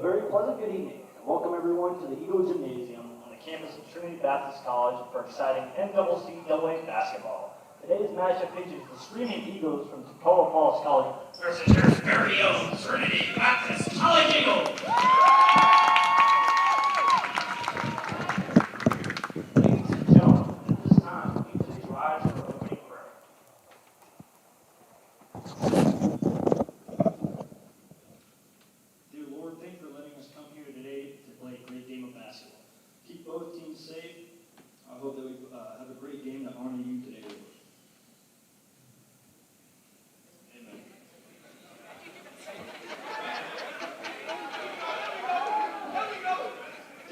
very pleasant good evening, and welcome everyone to the Eagle Gymnasium on the campus of Trinity Baptist College for exciting NCCAA basketball. Today's matchup features the Screaming Eagles from Tacoma Falls College versus your very own Trinity Baptist College Eagles. Ladies and gentlemen, at this time, we please rise for opening prayer. Dear Lord, thank you for letting us come here today to play a great game of basketball. Keep both teams safe. I hope that we have a great game to honor you today, Lord. Amen.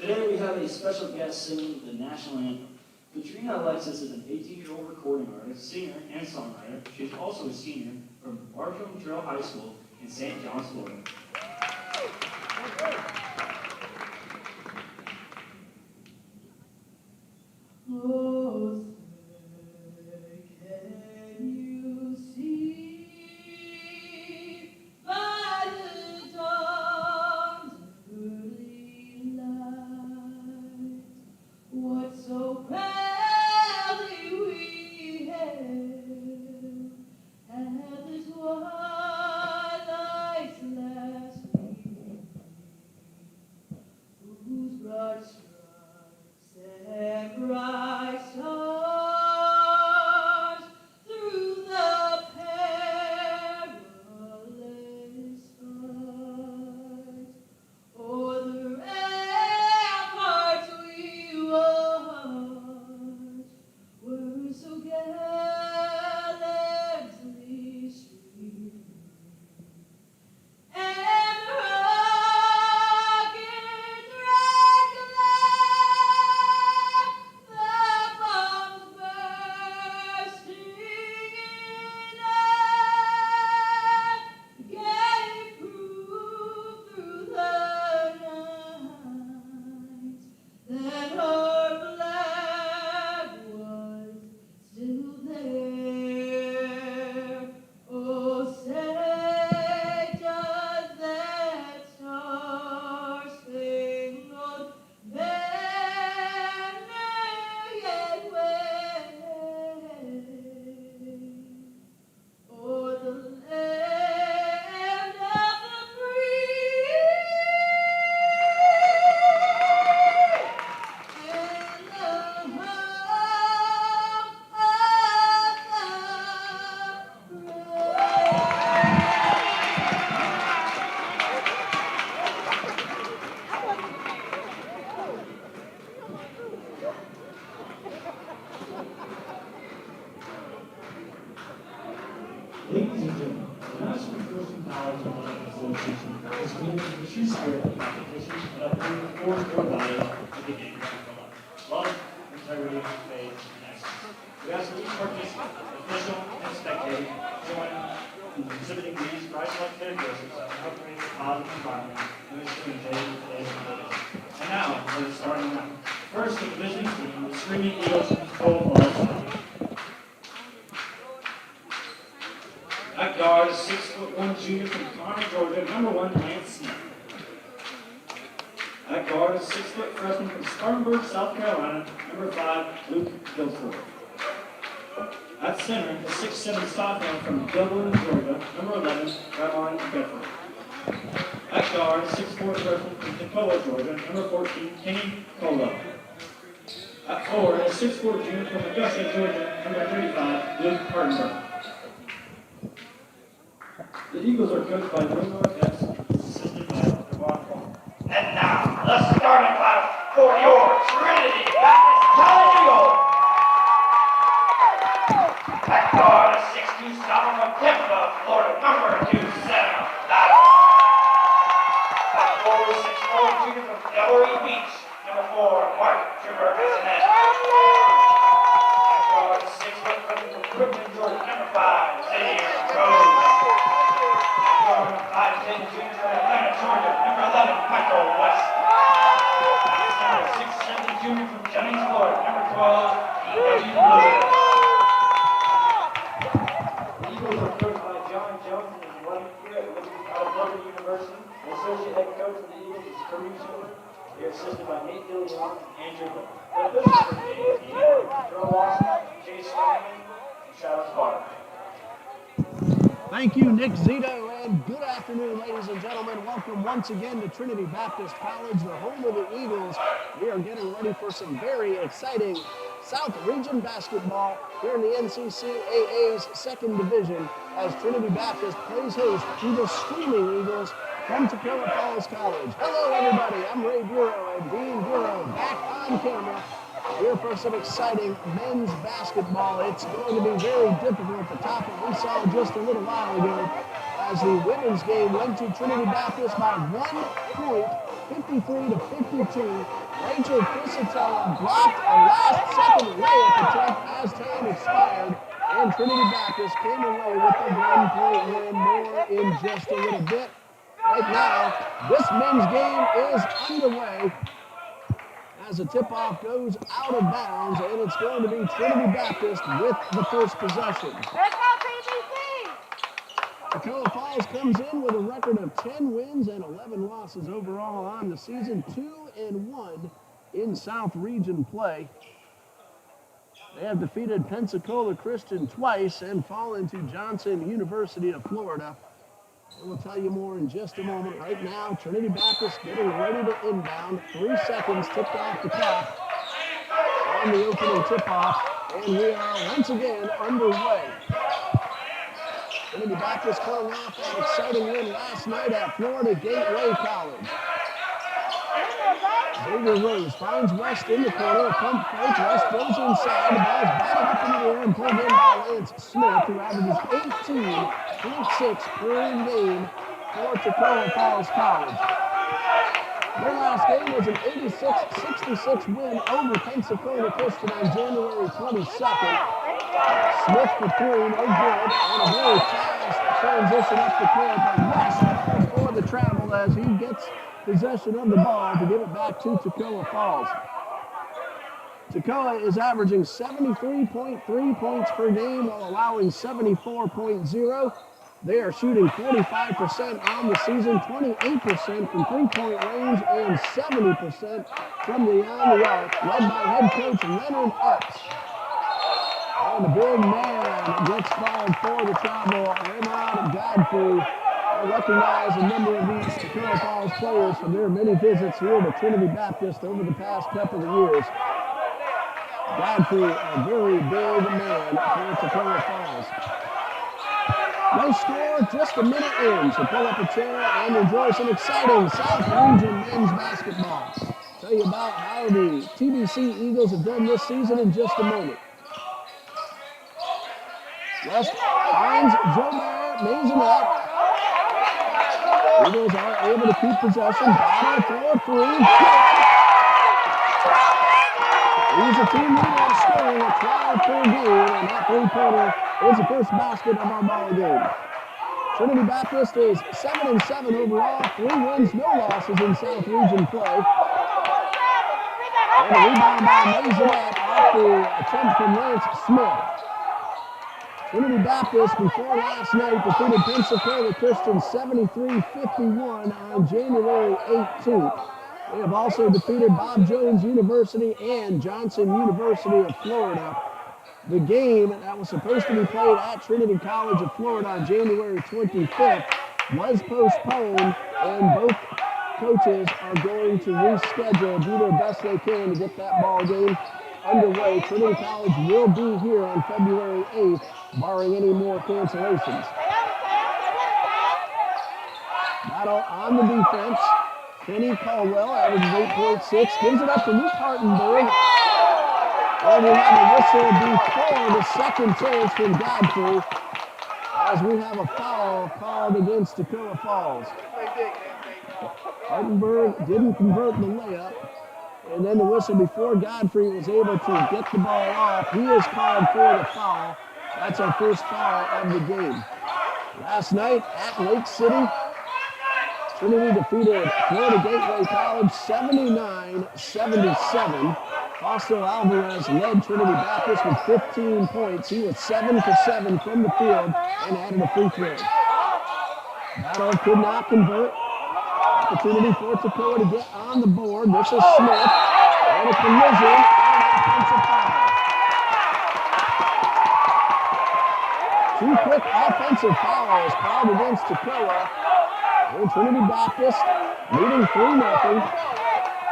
Today we have a special guest singing the national anthem. Katrina Alexis is an 18-year-old recording artist, singer, and songwriter. She is also a senior from Bartram Trail High School in St. John's, Florida. Oh, say, can you see by the dawn's early light what so proudly we hailed at the twilight's last gleaming, whose broad stripes and bright stars through the perilous fight o'er the ramparts we watched were so gallantly streaming, and rockets reclaim the bombs bursting in air, gave proof through the night that our flag was still there. Oh, say does that star-spangled banner yet wave o'er the land of the free and the home of the Ladies and gentlemen, the National Christian College Athletic Association is committed to the true spirit of competition and upholding the four core values of the game of love, integrity, faith, and excellence. We ask that each participant, official and spectator, join in exhibiting these Christ-like characteristics that help create a positive environment in which to enjoy today's activities. And now, let us start now. First, the visiting team, the Screaming Eagles from Tacoma Falls College. At guard is 6'1" junior from Conner, Georgia, number 1, Lance Smith. At guard is 6' freshman from Spartanburg, South Carolina, number 5, Luke Guilford. At center is 6'7" sophomore from Dublin, Georgia, number 11, Ramon Bedford. At guard is 6'4" freshman from Tacoma, Georgia, number 14, Kenny Colo. At forward is 6'4" junior from Augusta, Georgia, number 35, Luke Hardenberg. The Eagles are coached by Bruno S. assisted by Devon Paul. And now, the starting lineup for your Trinity Baptist College Eagles. At guard, a 6'2" sophomore from Tampa, Florida, number 2, Sam Lattimore. At forward, 6'4" junior from Delray Beach, number 4, Mark Jumper-Bissonette. At guard, a 6-foot from Brooklyn, Georgia, number 5, Xavier Rose. 5'10" junior from Atlanta, Georgia, number 11, Michael West. Number 6'7" junior from Jennings, Florida, number 12, E.W. Lewis. The Eagles are coached by John Jones in his 11th year at Liberty University. University. The associate head coach of the Eagles is Cody Schuler. They are assisted by Nate DeLeon and Andrew Hook. The officials for the game are Earl Lawson, Chase Flanagan, and Travis Barr. Thank you, Nick Zito, and good afternoon, ladies and gentlemen. Welcome once again to Trinity Baptist College, the home of the Eagles. We are getting ready for some very exciting South Region basketball here in the NCCAA's second division as Trinity Baptist plays host to the Screaming Eagles from Tacoma Falls College. Hello, everybody. I'm Ray Bureau and Dean Bureau back on camera here for some exciting men's basketball. It's going to be very difficult to top what we saw just a little while ago as the women's game went to Trinity Baptist by 1 point, 53 to 52. Rachel Pisatella blocked a last-second layup attempt as time expired, and Trinity Baptist came away with a 1-point win. More in just a little bit. Right now, this men's game is underway as the tip-off goes out of bounds, and it's going to be Trinity Baptist with the first possession. Let's go, TBC! Tacoma Falls comes in with a record of 10 wins and 11 losses overall on the season, 2-1 in South Region play. They have defeated Pensacola Christian twice and fallen to Johnson University of Florida. We'll tell you more in just a moment. Right now, Trinity Baptist getting ready to inbound. 3 seconds tipped off the clock on the opening tip-off, and we are once again underway. Trinity Baptist coming off that exciting win last night at Florida Gateway College. Xavier Rose finds West in the corner, a pump fake. West throws inside. The ball's batted up into the air and pulled in by Lance Smith, who averages 18.6 per game for Tacoma Falls College. Their last game was an 86-66 win over Pensacola Christian on January 22nd. Smith for 3, no good, and a very fast transition up the court, but West for the travel as he gets possession of the ball to give it back to Tacoma Falls. Tacoma is averaging 73.3 points per game while allowing 74.0. They are shooting 45% on the season, 28% from three-point range, and 70% from beyond the arc, led by head coach Leonard Epps. And the big man gets called for the travel. Raymond Godfrey. I recognize a number of these Tacoma Falls players from their many visits here to Trinity Baptist over the past couple of years. Godfrey, a very big man for Tacoma Falls. No score, just a minute in, so pull up a chair and enjoy some exciting South Region men's basketball. Tell you about how the TBC Eagles have done this season in just a moment. West finds Joe Mayer, nails him up. Eagles are able to keep possession. Battle for 3. He's a team leader on scoring at 12 per game, and that three-pointer is the first basket of our ball game. Trinity Baptist is 7-7 overall, 3 wins, no losses in South Region play. And a rebound by Maisonette off the attempt from Lance Smith. Trinity Baptist, before last night, defeated Pensacola Christian 73-51 on January 18th. They have also defeated Bob Jones University and Johnson University of Florida. The game that was supposed to be played at Trinity College of Florida on January 25th was postponed, and both coaches are going to reschedule, do their best they can to get that ball game underway. Trinity College will be here on February 8th, barring any more cancellations. Battle on the defense. Kenny Caldwell averages 8.6, gives it up to Luke Hartenberg. And we have a whistle before the second chance from Godfrey as we have a foul called against Tacoma Falls. Hartenberg didn't convert the layup. And then the whistle before Godfrey was able to get the ball off. He is called for the foul. That's our first foul of the game. Last night at Lake City, Trinity defeated Florida Gateway College 79-77. Fausto Alvarez led Trinity Baptist with 15 points. He was 7 for 7 from the field and added a free throw. Battle could not convert. Opportunity for Toccoa to get on the board. This is Smith. And a collision and an offensive foul. Two quick offensive fouls called against Toccoa. And Trinity Baptist, leading 3-0,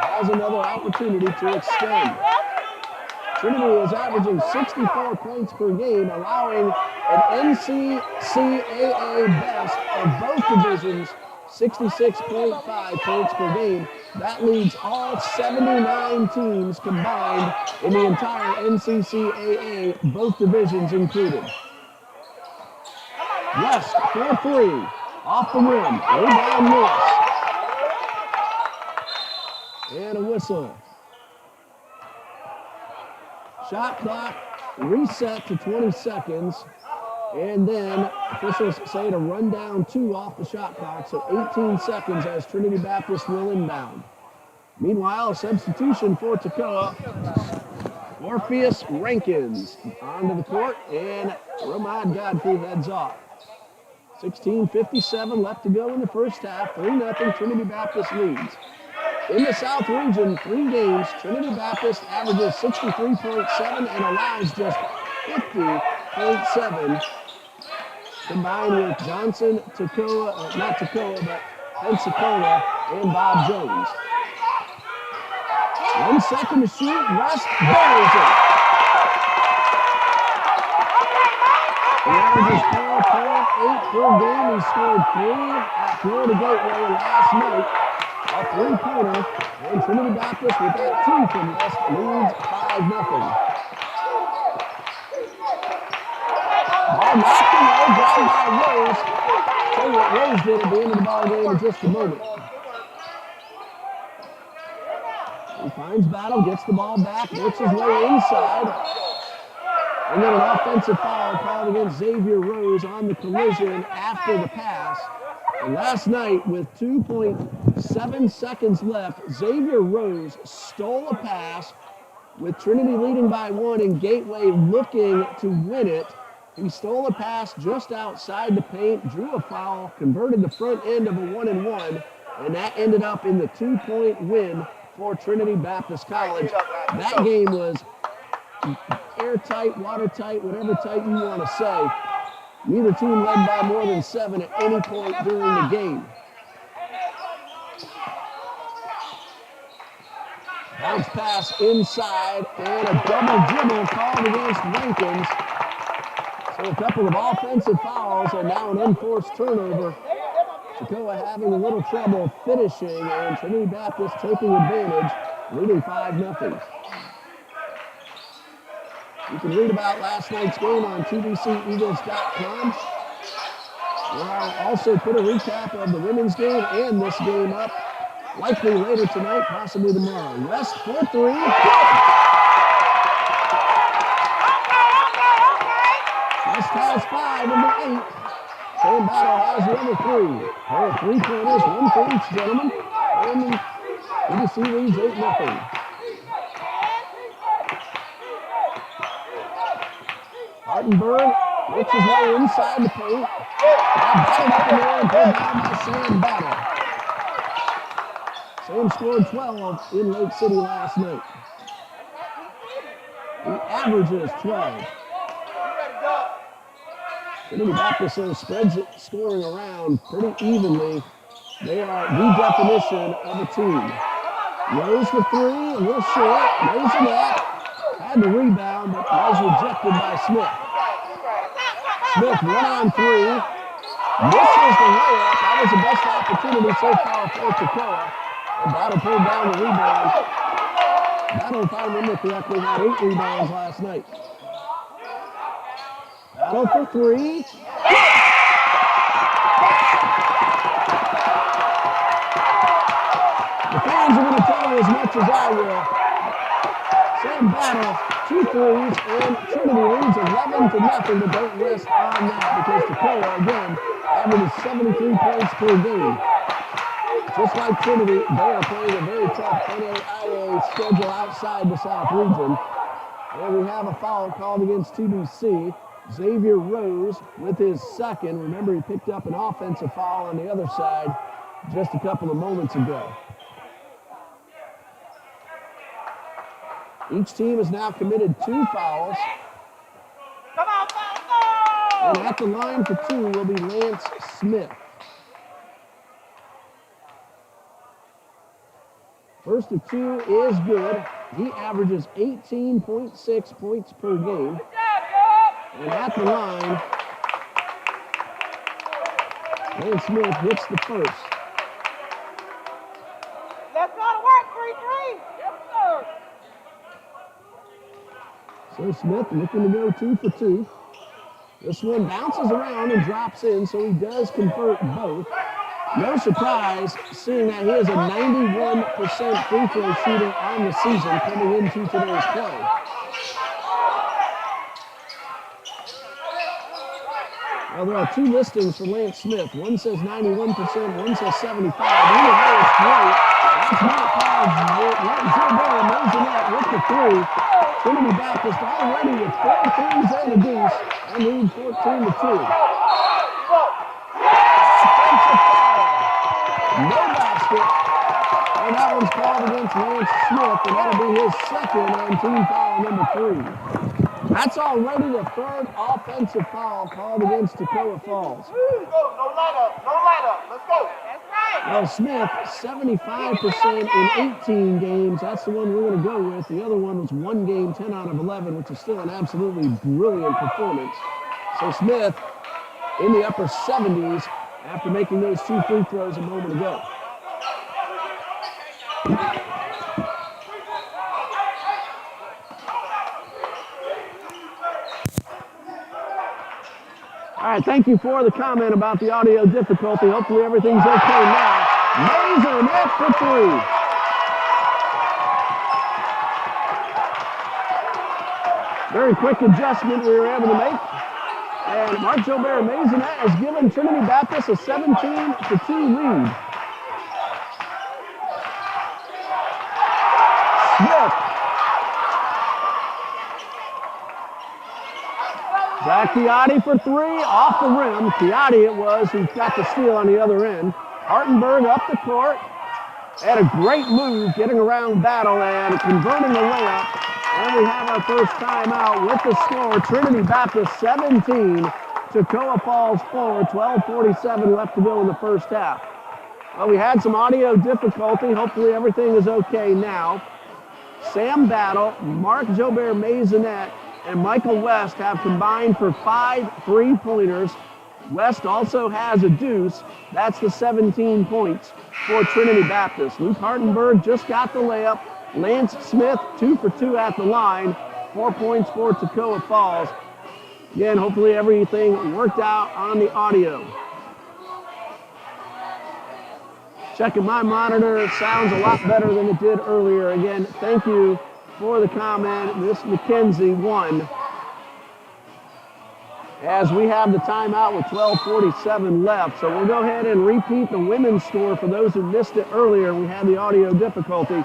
has another opportunity to extend. Trinity is averaging 64 points per game, allowing an NCCAA best of both divisions, 66.5 points per game. That leads all 79 teams combined in the entire NCCAA, both divisions included. West for 3, off the rim, rebound miss. And a whistle. Shot clock reset to 20 seconds. And then officials say to run down 2 off the shot clock, so 18 seconds as Trinity Baptist will inbound. Meanwhile, a substitution for Toccoa. Orpheus Rankins onto the court, and Ramad Godfrey heads off. 16:57 left to go in the first half. 3-0 Trinity Baptist leads. In the South Region, 3 games, Trinity Baptist averages 63.7 and allows just 50.7. Combined with Johnson, Toccoa, not Toccoa, but Pensacola and Bob Jones. 1 second to shoot, West buries it. He averages 4.8 per game. He scored 3 at Florida Gateway last night. A 3-pointer, and Trinity Baptist with that 2 from West leads 5-0. Ball knocked away, grabbed by Rose. Tell you what Rose did at the end of the ball game in just a moment. He finds Battle, gets the ball back, works his way inside. And then an offensive foul called against Xavier Rose on the collision after the pass. And last night, with 2.7 seconds left, Xavier Rose stole a pass with Trinity leading by 1 and Gateway looking to win it. He stole a pass just outside the paint, drew a foul, converted the front end of a 1-and-1, and that ended up in the 2-point win for Trinity Baptist College. That game was airtight, watertight, whatever tight you want to say. Neither team led by more than 7 at any point during the game. Bounce pass inside, and a double dribble called against Rankins. So a couple of offensive fouls and now an unforced turnover. Toccoa having a little trouble finishing, and Trinity Baptist taking advantage, leading 5-0. You can read about last night's game on TBCEagles.com. We'll also put a recap of the women's game and this game up, likely later tonight, possibly tomorrow. West for 3, good! West has 5 in the 8. Sam Battle has the other 3. Pair of 3-pointers, 1 for each gentleman, and TBC leads 8-0. Hartenberg works his way inside the paint. Now batted up in there and pulled down by Sam Battle. Sam scored 12 in Lake City last night. He averages 12. Trinity Baptist spreads it, scoring around pretty evenly. They are the definition of a team. Rose for 3, a little short, lays it up. Had the rebound, but was rejected by Smith. Smith 1-on-3. Misses the layup. That was the best opportunity so far for Toccoa. And Battle pulled down the rebound. Battle, if I remember correctly, had 8 rebounds last night. Battle for 3. The fans are going to tell you as much as I will. Sam Battle, 2 threes, and Trinity leads 11-0, but don't rest on that because Toccoa, again, averages 73 points per game. Just like Trinity, they are playing a very tough NAIA schedule outside the South Region. And we have a foul called against TBC. Xavier Rose with his second. Remember, he picked up an offensive foul on the other side just a couple of moments ago. Each team has now committed 2 fouls. Come on, foul! And at the line for 2 will be Lance Smith. First of 2 is good. He averages 18.6 points per game. And at the line, Lance Smith hits the first. Let's go to work, 3-3. Yes, sir. So Smith looking to go 2 for 2. This one bounces around and drops in, so he does convert both. No surprise, seeing that he has a 91% free throw shooting on the season coming into today's play. Well, there are 2 listings for Lance Smith. One says 91%, one says 75. Either way, it's great. That's Matt Gilbert Mosinette with the 3. Trinity Baptist already with 4 threes and a deuce and lead 14-2. Offensive foul. No basket. And that one's called against Lance Smith, and that'll be his second and team foul number 3. That's already the 3rd offensive foul called against Toccoa Falls. No light up. Let's go. That's right. Well, Smith, 75% in 18 games. That's the one we're going to go with. The other one was 1 game, 10 out of 11, which is still an absolutely brilliant performance. So Smith in the upper 70s after making those 2 free throws a moment ago. All right, thank you for the comment about the audio difficulty. Hopefully everything's okay now. Mosinette for 3. Very quick adjustment we were able to make. And Mark Gilbert Mosinette has given Trinity Baptist a 17-2 lead. Smith. Zach Chiatti for 3, off the rim. Chiatti it was who got the steal on the other end. Hartenberg up the court. Had a great move getting around Battle and converting the layup. And we have our first timeout with the score. Trinity Baptist 17, Toccoa Falls 4, 12:47 left to go in the first half. Well, we had some audio difficulty. Hopefully everything is okay now. Sam Battle, Mark Gilbert Mosinette, and Michael West have combined for 5 3-pointers. West also has a deuce. That's the 17 points for Trinity Baptist. Luke Hartenberg just got the layup. Lance Smith, 2 for 2 at the line. 4 points for Toccoa Falls. Again, hopefully everything worked out on the audio. Checking my monitor, it sounds a lot better than it did earlier. Again, thank you for the comment. Miss McKenzie won. As we have the timeout with 12:47 left. So we'll go ahead and repeat the women's score for those who missed it earlier. We had the audio difficulty.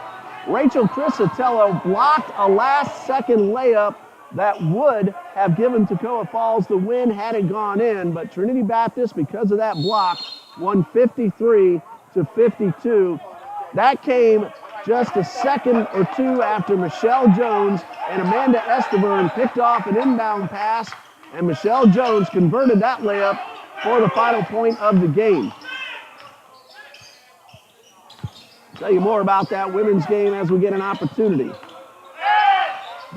Rachel Crisatello blocked a last-second layup that would have given Toccoa Falls the win had it gone in, but Trinity Baptist, because of that block, won 53-52. That came just a second or 2 after Michelle Jones and Amanda Esteburn picked off an inbound pass, and Michelle Jones converted that layup for the final point of the game. Tell you more about that women's game as we get an opportunity.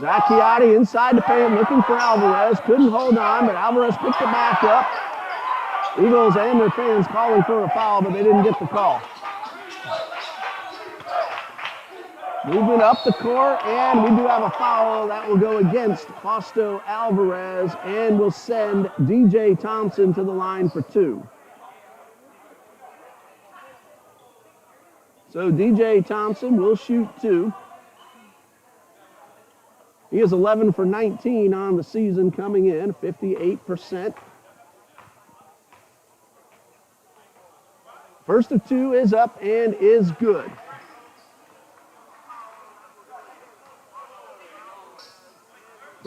Zach Chiatti inside the paint looking for Alvarez. Couldn't hold on, but Alvarez picked it back up. Eagles and their fans calling for a foul, but they didn't get the call. Moving up the court, and we do have a foul that will go against Fausto Alvarez and will send DJ Thompson to the line for 2. So DJ Thompson will shoot 2. He is 11 for 19 on the season coming in, 58%. First of 2 is up and is good.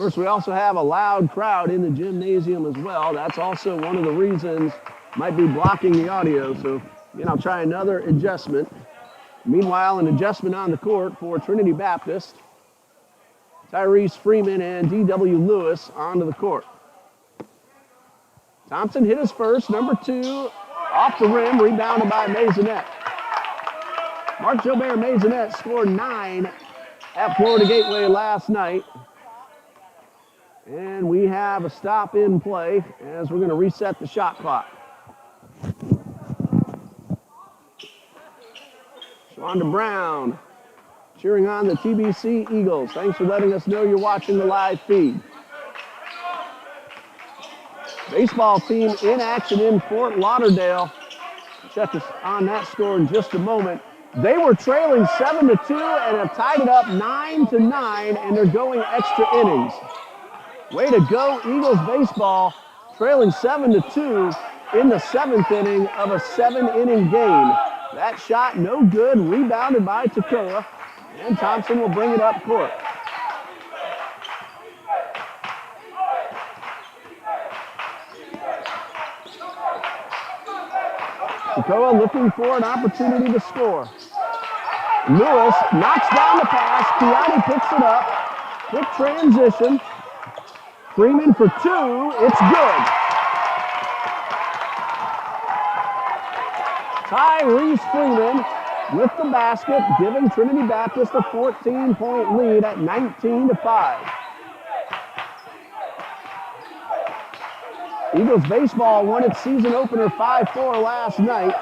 course, we also have a loud crowd in the gymnasium as well. That's also one of the reasons might be blocking the audio. So, again, I'll try another adjustment. Meanwhile, an adjustment on the court for Trinity Baptist. Tyrese Freeman and D.W. Lewis onto the court. Thompson hit his first, number 2, off the rim, rebounded by Maisonette. Mark Jobert Maisonette scored 9 at Florida Gateway last night. And we have a stop in play as we're going to reset the shot clock. Shawanda Brown cheering on the TBC Eagles. Thanks for letting us know you're watching the live feed. Baseball team in action in Fort Lauderdale. Check us on that score in just a moment. They were trailing 7-2 and have tied it up 9-9, and they're going extra innings. Way to go, Eagles baseball, trailing 7-2 in the 7th inning of a 7-inning game. That shot no good, rebounded by Toccoa, and Thompson will bring it up court. Toccoa looking for an opportunity to score. Lewis knocks down the pass. Chiatti picks it up. Quick transition. Freeman for 2. It's good. Tyrese Freeman with the basket, giving Trinity Baptist a 14-point lead at 19-5. Eagles baseball won its season opener 5-4 last night.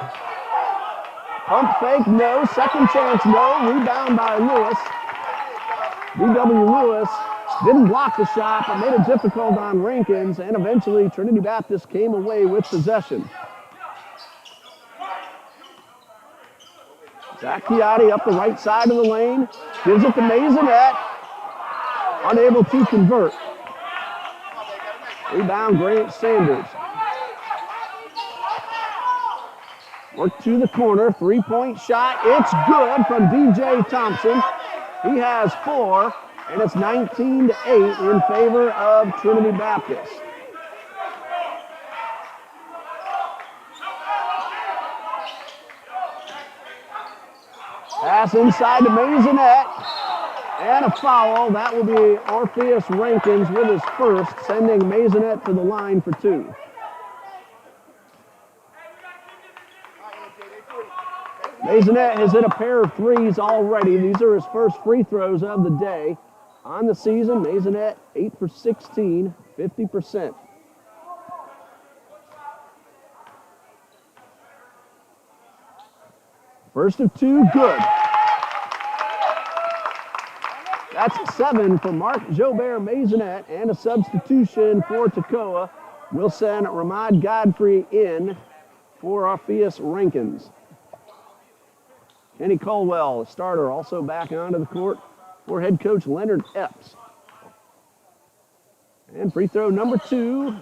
Pump fake, no. Second chance, no. Rebound by Lewis. D.W. Lewis didn't block the shot, but made it difficult on Rankins, and eventually Trinity Baptist came away with possession. Zach Chiatti up the right side of the lane, gives it to Maisonette, unable to convert. Rebound, Grant Sanders. Work to the corner, 3-point shot. It's good from DJ Thompson. He has 4, and it's 19-8 in favor of Trinity Baptist. Pass inside to Maisonette. And a foul. That will be Orpheus Rankins with his first, sending Maisonette to the line for 2. Maisonette has hit a pair of threes already. These are his first free throws of the day. On the season, Maisonette 8 for 16, 50%. First of 2, good. That's 7 for Mark Jobert Maisonette, and a substitution for Toccoa will send Ramad Godfrey in for Orpheus Rankins. Kenny Colwell, the starter, also back onto the court for head coach Leonard Epps. And free throw number 2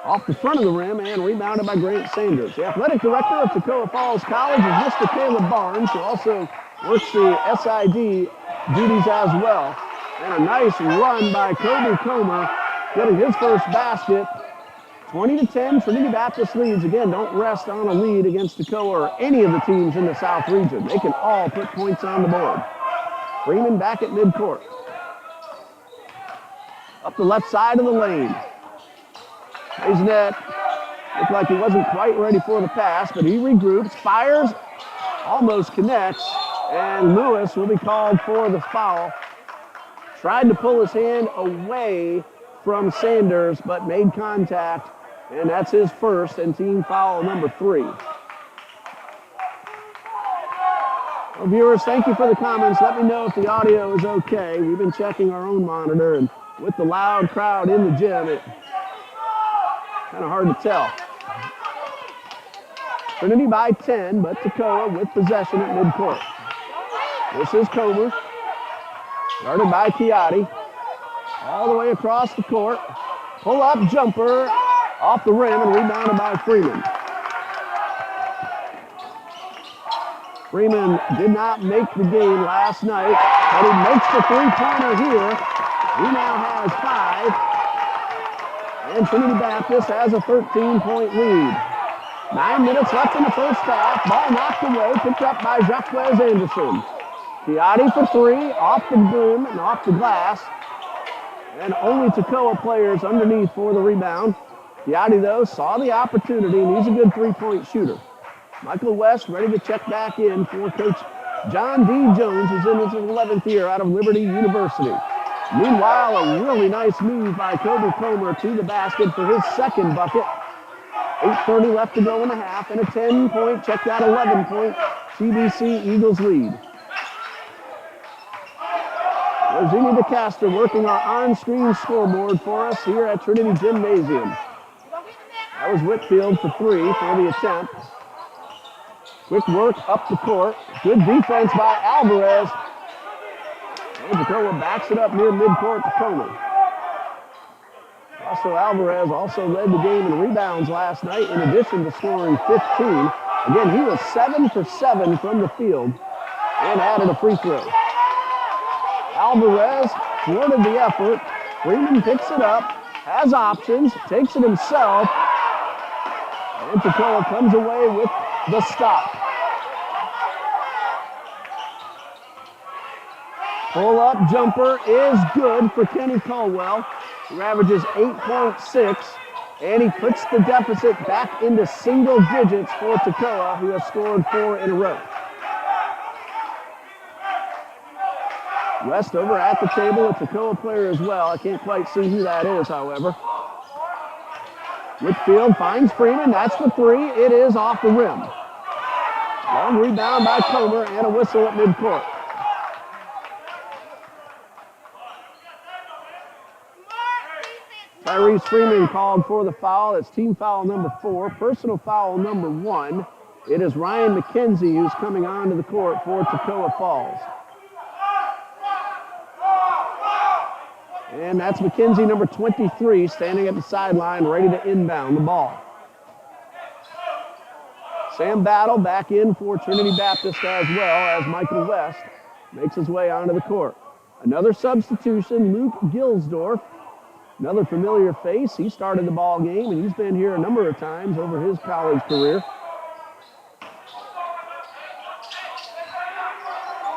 off the front of the rim and rebounded by Grant Sanders. The athletic director of Toccoa Falls College is Mr. Caleb Barnes, who also works the SID duties as well. And a nice run by Kobe Comer, getting his first basket. 20-10, Trinity Baptist leads. Again, don't rest on a lead against Toccoa or any of the teams in the South region. They can all put points on the board. Freeman back at midcourt. Up the left side of the lane. Maisonette looked like he wasn't quite ready for the pass, but he regroups, fires, almost connects, and Lewis will be called for the foul. Tried to pull his hand away from Sanders, but made contact, and that's his first and team foul number 3. Well, viewers, thank you for the comments. Let me know if the audio is okay. We've been checking our own monitor, and with the loud crowd in the gym, it's kind of hard to tell. Trinity by 10, but Toccoa with possession at midcourt. This is Comer, guarded by Chiatti. All the way across the court. Pull-up jumper off the rim and rebounded by Freeman. Freeman did not make the game last night, but he makes the 3-pointer here. He now has 5. And Trinity Baptist has a 13-point lead. 9 minutes left in the first half. Ball knocked away, picked up by Jacques Anderson. Tiati for 3, off the rim and off the glass. And only Toccoa players underneath for the rebound. Tiati, though, saw the opportunity, and he's a good 3-point shooter. Michael West ready to check back in for Coach John D. Jones, who's in his 11th year out of Liberty University. Meanwhile, a really nice move by Kobe Comer to the basket for his second bucket. 8:30 left to go in the half, and a 10-point, check that 11-point CBC Eagles lead. Rosini DeCastro working our on-screen scoreboard for us here at Trinity Gymnasium. That was Whitfield for 3 for the attempt. Quick work up the court. Good defense by Alvarez. And Toccoa backs it up near midcourt to Comer. Also, Alvarez also led the game in rebounds last night in addition to scoring 15. Again, he was 7 for 7 from the field and added a free throw. Alvarez thwarted the effort. Freeman picks it up, has options, takes it himself, and Toccoa comes away with the stop. Pull-up jumper is good for Kenny Caldwell, who averages 8.6, and he puts the deficit back into single digits for Toccoa, who has scored 4 in a row. West over at the table, a Toccoa player as well. I can't quite see who that is, however. Whitfield finds Freeman. That's for 3. It is off the rim. Long rebound by Comer and a whistle at midcourt. Tyrese Freeman called for the foul. It's team foul number 4. Personal foul number 1. It is Ryan McKenzie who's coming onto the court for Toccoa Falls. And that's McKenzie, number 23, standing at the sideline, ready to inbound the ball. Sam Battle back in for Trinity Baptist as well as Michael West makes his way onto the court. Another substitution, Luke Gilsdorf, another familiar face. He started the ball game, and he's been here a number of times over his college career.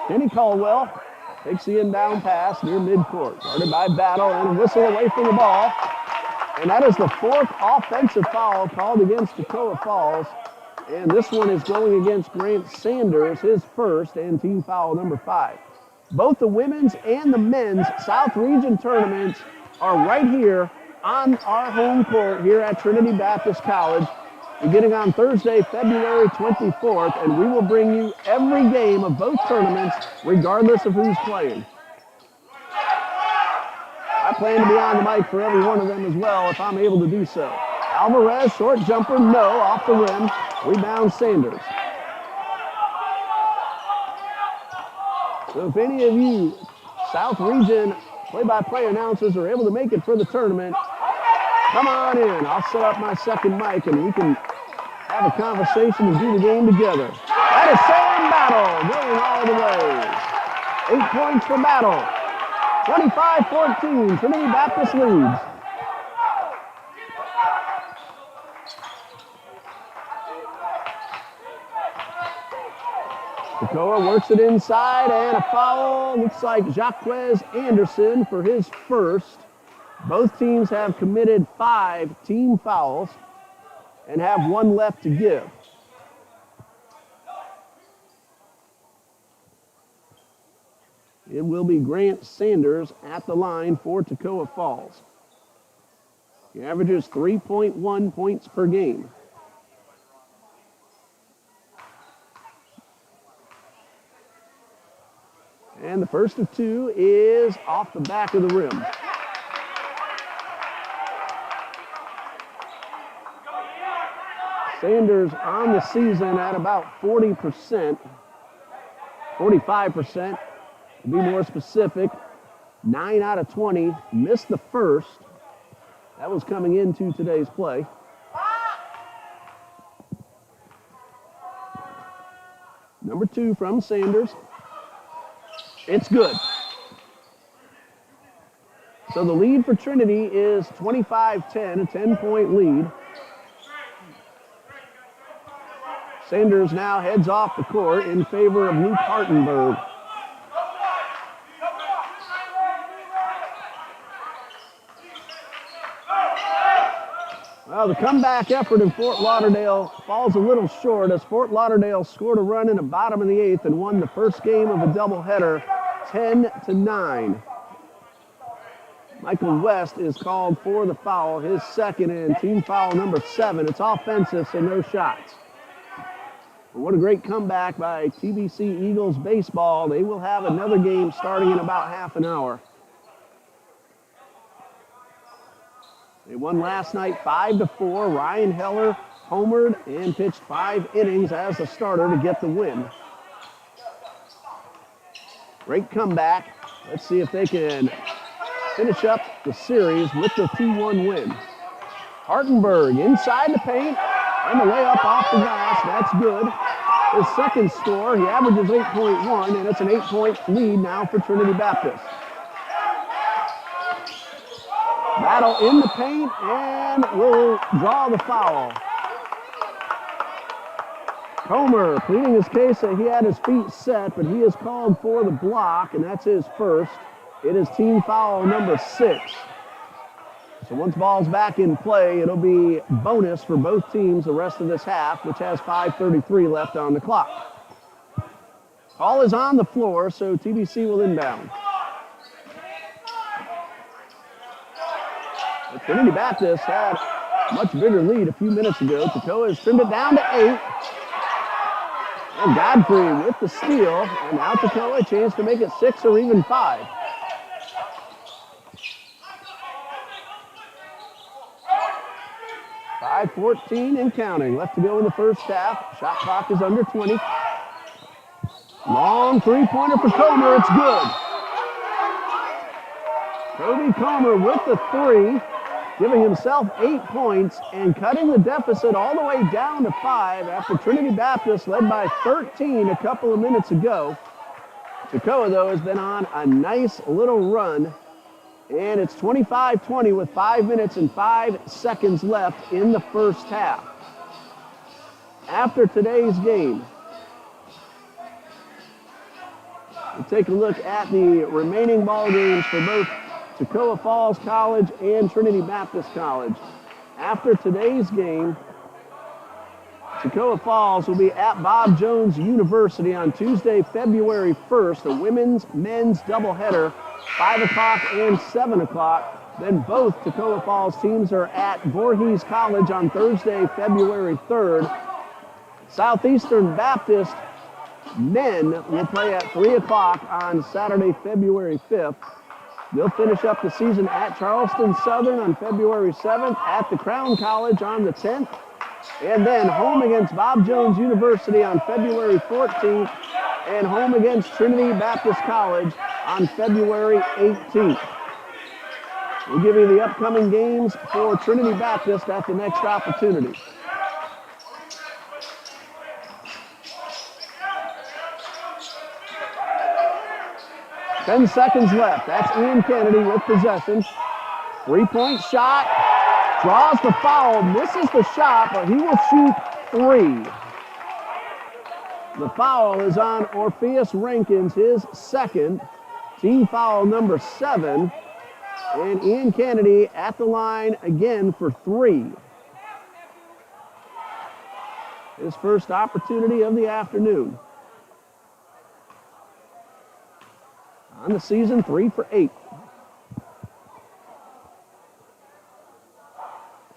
Kenny Caldwell takes the inbound pass near midcourt. Guarded by Battle and a whistle away from the ball. And that is the 4th offensive foul called against Toccoa Falls. And this one is going against Grant Sanders, his first, and team foul number 5. Both the women's and the men's South Region tournaments are right here on our home court here at Trinity Baptist College. Beginning on Thursday, February 24th, and we will bring you every game of both tournaments, regardless of who's playing. I plan to be on the mic for every one of them as well if I'm able to do so. Alvarez, short jumper, no, off the rim. Rebound Sanders. So if any of you South Region play-by-play announcers are able to make it for the tournament, come on in. I'll set up my second mic and we can have a conversation and do the game together. That is Sam Battle going all the way. 8 points for Battle. 25-14, Trinity Baptist leads. Toccoa works it inside and a foul. Looks like Jacques Anderson for his first. Both teams have committed 5 team fouls and have 1 left to give. It will be Grant Sanders at the line for Toccoa Falls. He averages 3.1 points per game. And the first of 2 is off the back of the rim. Sanders on the season at about 40%, 45%, to be more specific. 9 out of 20, missed the first. That was coming into today's play. Number 2 from Sanders. It's good. So the lead for Trinity is 25-10, a 10-point lead. Sanders now heads off the court in favor of Luke Hartenberg. Well, the comeback effort in Fort Lauderdale falls a little short as Fort Lauderdale scored a run in the bottom of the 8th and won the first game of a doubleheader 10-9. Michael West is called for the foul, his second and team foul number 7. It's offensive, so no shots. But what a great comeback by TBC Eagles baseball. They will have another game starting in about half an hour. They won last night 5-4. Ryan Heller homered and pitched 5 innings as a starter to get the win. Great comeback. Let's see if they can finish up the series with the 2-1 win. Hartenberg inside the paint and the layup off the glass. That's good. His second score, he averages 8.1, and it's an 8-point lead now for Trinity Baptist. Battle in the paint, and will draw the foul. Comer pleading his case that he had his feet set, but he is called for the block, and that's his first. It is team foul number 6. So once ball's back in play, it'll be bonus for both teams the rest of this half, which has 5:33 left on the clock. Call is on the floor, so TBC will inbound. But Trinity Baptist had a much bigger lead a few minutes ago. Toccoa has trimmed it down to 8. And Godfrey with the steal. And now Toccoa a chance to make it 6 or even 5. .5:14 and counting. Left to go in the first half. Shot clock is under 20. Long three-pointer for Comer. It's good. Kobe Comer with the 3, giving himself 8 points and cutting the deficit all the way down to 5 after Trinity Baptist led by 13 a couple of minutes ago. Toccoa, though, has been on a nice little run, and it's 25-20 with 5 minutes and 5 seconds left in the first half. After today's game, we'll take a look at the remaining ball games for both Toccoa Falls College and Trinity Baptist College. After today's game, Toccoa Falls will be at Bob Jones University on Tuesday, February 1st, a women's, men's doubleheader, 5 o'clock and 7 o'clock. Then both Toccoa Falls teams are at Voorhees College on Thursday, February 3rd. Southeastern Baptist men will play at 3 o'clock on Saturday, February 5th. They'll finish up the season at Charleston Southern on February 7th, at the Crown College on the 10th, and then home against Bob Jones University on February 14th, and home against Trinity Baptist College on February 18th. We'll give you the upcoming games for Trinity Baptist at the next opportunity. Ten seconds left. That's Ian Kennedy with possession. 3-point shot. Draws the foul. Misses the shot, but he will shoot 3. The foul is on Orpheus Rankins, his second. Team foul number 7. And Ian Kennedy at the line again for 3. His first opportunity of the afternoon. On the season, 3 for 8.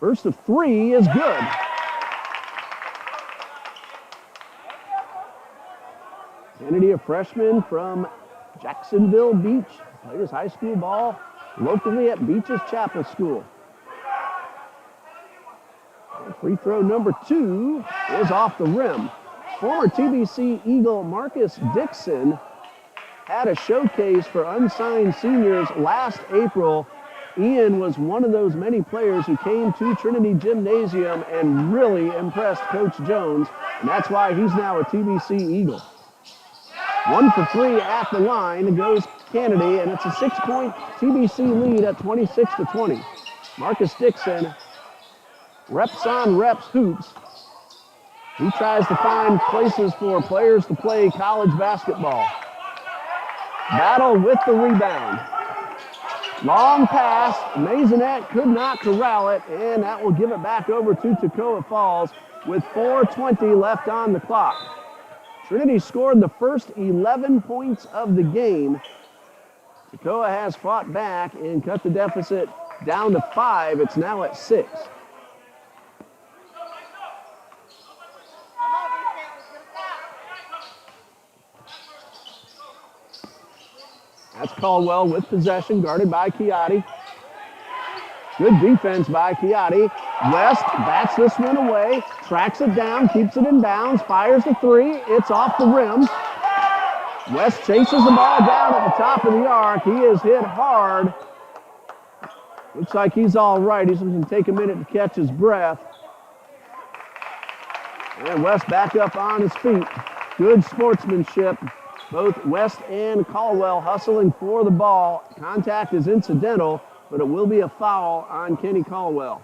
First of 3 is good. Kennedy, a freshman from Jacksonville Beach, played his high school ball locally at Beach's Chapel School. And free throw number 2 is off the rim. Former TBC Eagle Marcus Dixon had a showcase for unsigned seniors last April. Ian was one of those many players who came to Trinity Gymnasium and really impressed Coach Jones, and that's why he's now a TBC Eagle. 1 for 3 at the line goes Kennedy, and it's a 6-point TBC lead at 26-20. Marcus Dixon, reps on reps hoops. He tries to find places for players to play college basketball. Battle with the rebound. Long pass. Maisonet could not corral it, and that will give it back over to Toccoa Falls with 4:20 left on the clock. Trinity scored the first 11 points of the game. Toccoa has fought back and cut the deficit down to 5. It's now at 6. That's Caldwell with possession, guarded by Chiatti. Good defense by Chiatti. West bats this one away, tracks it down, keeps it in bounds, fires the 3. It's off the rim. West chases the ball down at the top of the arc. He is hit hard. Looks like he's all right. He's going to take a minute to catch his breath. And West back up on his feet. Good sportsmanship. Both West and Caldwell hustling for the ball. Contact is incidental, but it will be a foul on Kenny Caldwell.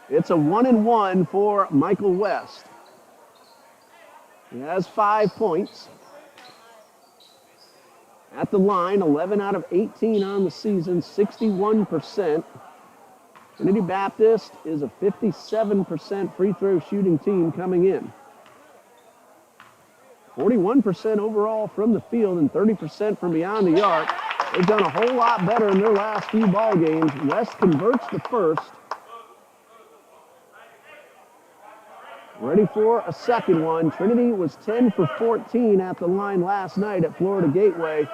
It's a 1-and-1 for Michael West. He has 5 points. At the line, 11 out of 18 on the season, 61%. Trinity Baptist is a 57% free throw shooting team coming in. 41% overall from the field and 30% from beyond the arc. They've done a whole lot better in their last few ball games. West converts the first. Ready for a second one. Trinity was 10 for 14 at the line last night at Florida Gateway.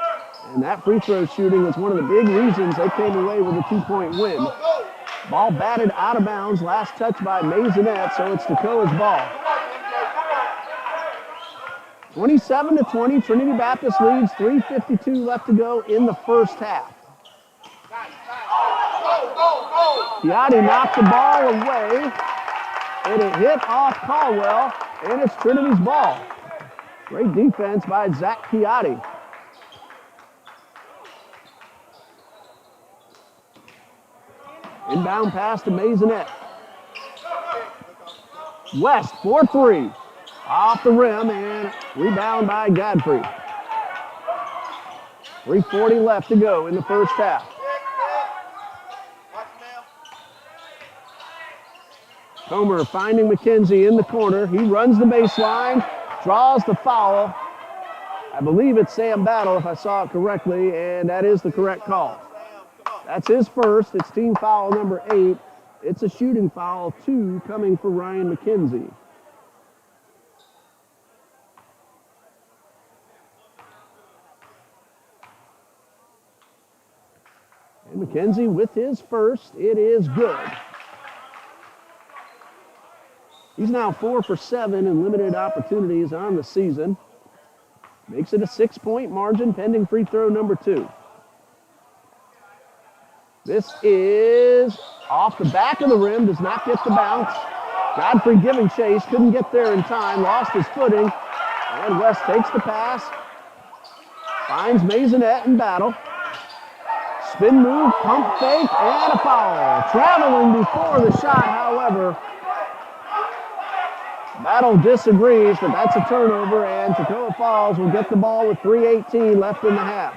And that free throw shooting was one of the big reasons they came away with a 2-point win. Ball batted out of bounds. Last touch by Maisonet, so it's Toccoa's ball. 27-20, Trinity Baptist leads, 3:52 left to go in the first half. Chiatti knocked the ball away, and it hit off Caldwell, and it's Trinity's ball. Great defense by Zach Chiatti. Inbound pass to Maisonet. West, 4-3. Off the rim, and rebound by Godfrey. 3:40 left to go in the first half. Comer finding McKenzie in the corner. He runs the baseline, draws the foul. I believe it's Sam Battle, if I saw it correctly, and that is the correct call. That's his first. It's team foul number 8. It's a shooting foul, 2 coming for Ryan McKenzie. And McKenzie with his first. It is good. He's now 4 for 7 in limited opportunities on the season. Makes it a 6-point margin pending free throw number 2. This is off the back of the rim, does not get the bounce. Godfrey giving chase, couldn't get there in time, lost his footing. And West takes the pass, finds Maisonet in battle. Spin move, pump fake, and a foul. Traveling before the shot, however. Battle disagrees, but that's a turnover, and Toccoa Falls will get the ball with 3:18 left in the half.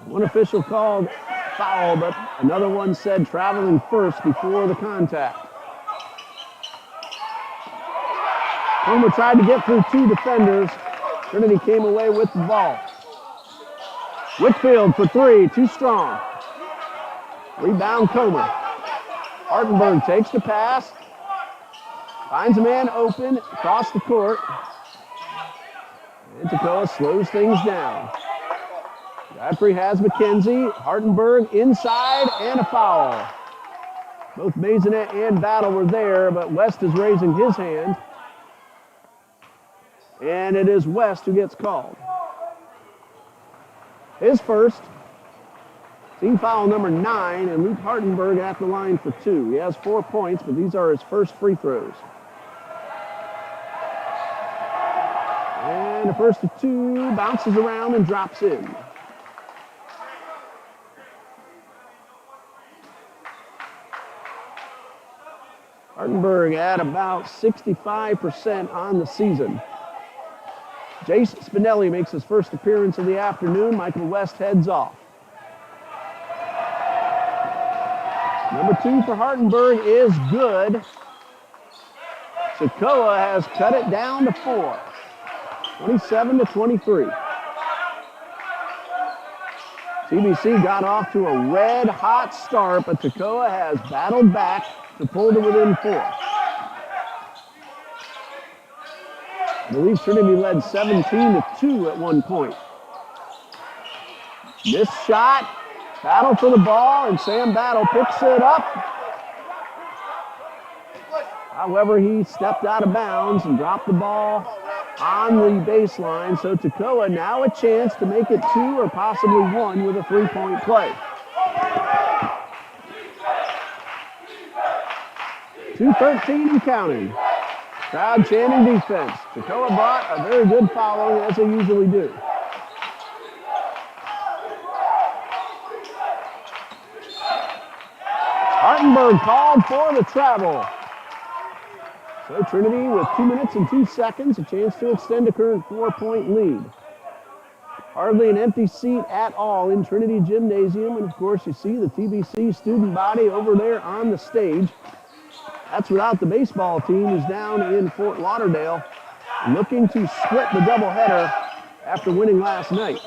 One official called foul, but another one said traveling first before the contact. Comer tried to get through 2 defenders. Trinity came away with the ball. Whitfield for 3, too strong. Rebound Comer. Hardenberg takes the pass. Finds a man open across the court. And Toccoa slows things down. Godfrey has McKenzie. Hardenberg inside and a foul. Both Maisonet and Battle were there, but West is raising his hand. And it is West who gets called. His first. Team foul number 9, and Luke Hartenberg at the line for 2. He has 4 points, but these are his first free throws. And the first of 2 bounces around and drops in. Hartenberg at about 65% on the season. Jace Spinelli makes his first appearance of the afternoon. Michael West heads off. Number 2 for Hartenberg is good. Sokoa has cut it down to 4. 27-23. TBC got off to a red-hot start, but Sokoa has battled back to pull to within 4. I believe Trinity led 17-2 at one point. Missed shot, battle for the ball, and Sam Battle picks it up. However, he stepped out of bounds and dropped the ball on the baseline, so Toccoa now a chance to make it 2 or possibly 1 with a 3-point play. 2:13 and counting. Crowd chanting defense. Toccoa brought a very good following, as they usually do. Hartenberg called for the travel. So Trinity with 2 minutes and 2 seconds, a chance to extend a current 4-point lead. Hardly an empty seat at all in Trinity Gymnasium, and of course you see the TBC student body over there on the stage. That's without the baseball team, who's down in Fort Lauderdale, looking to split the doubleheader after winning last night.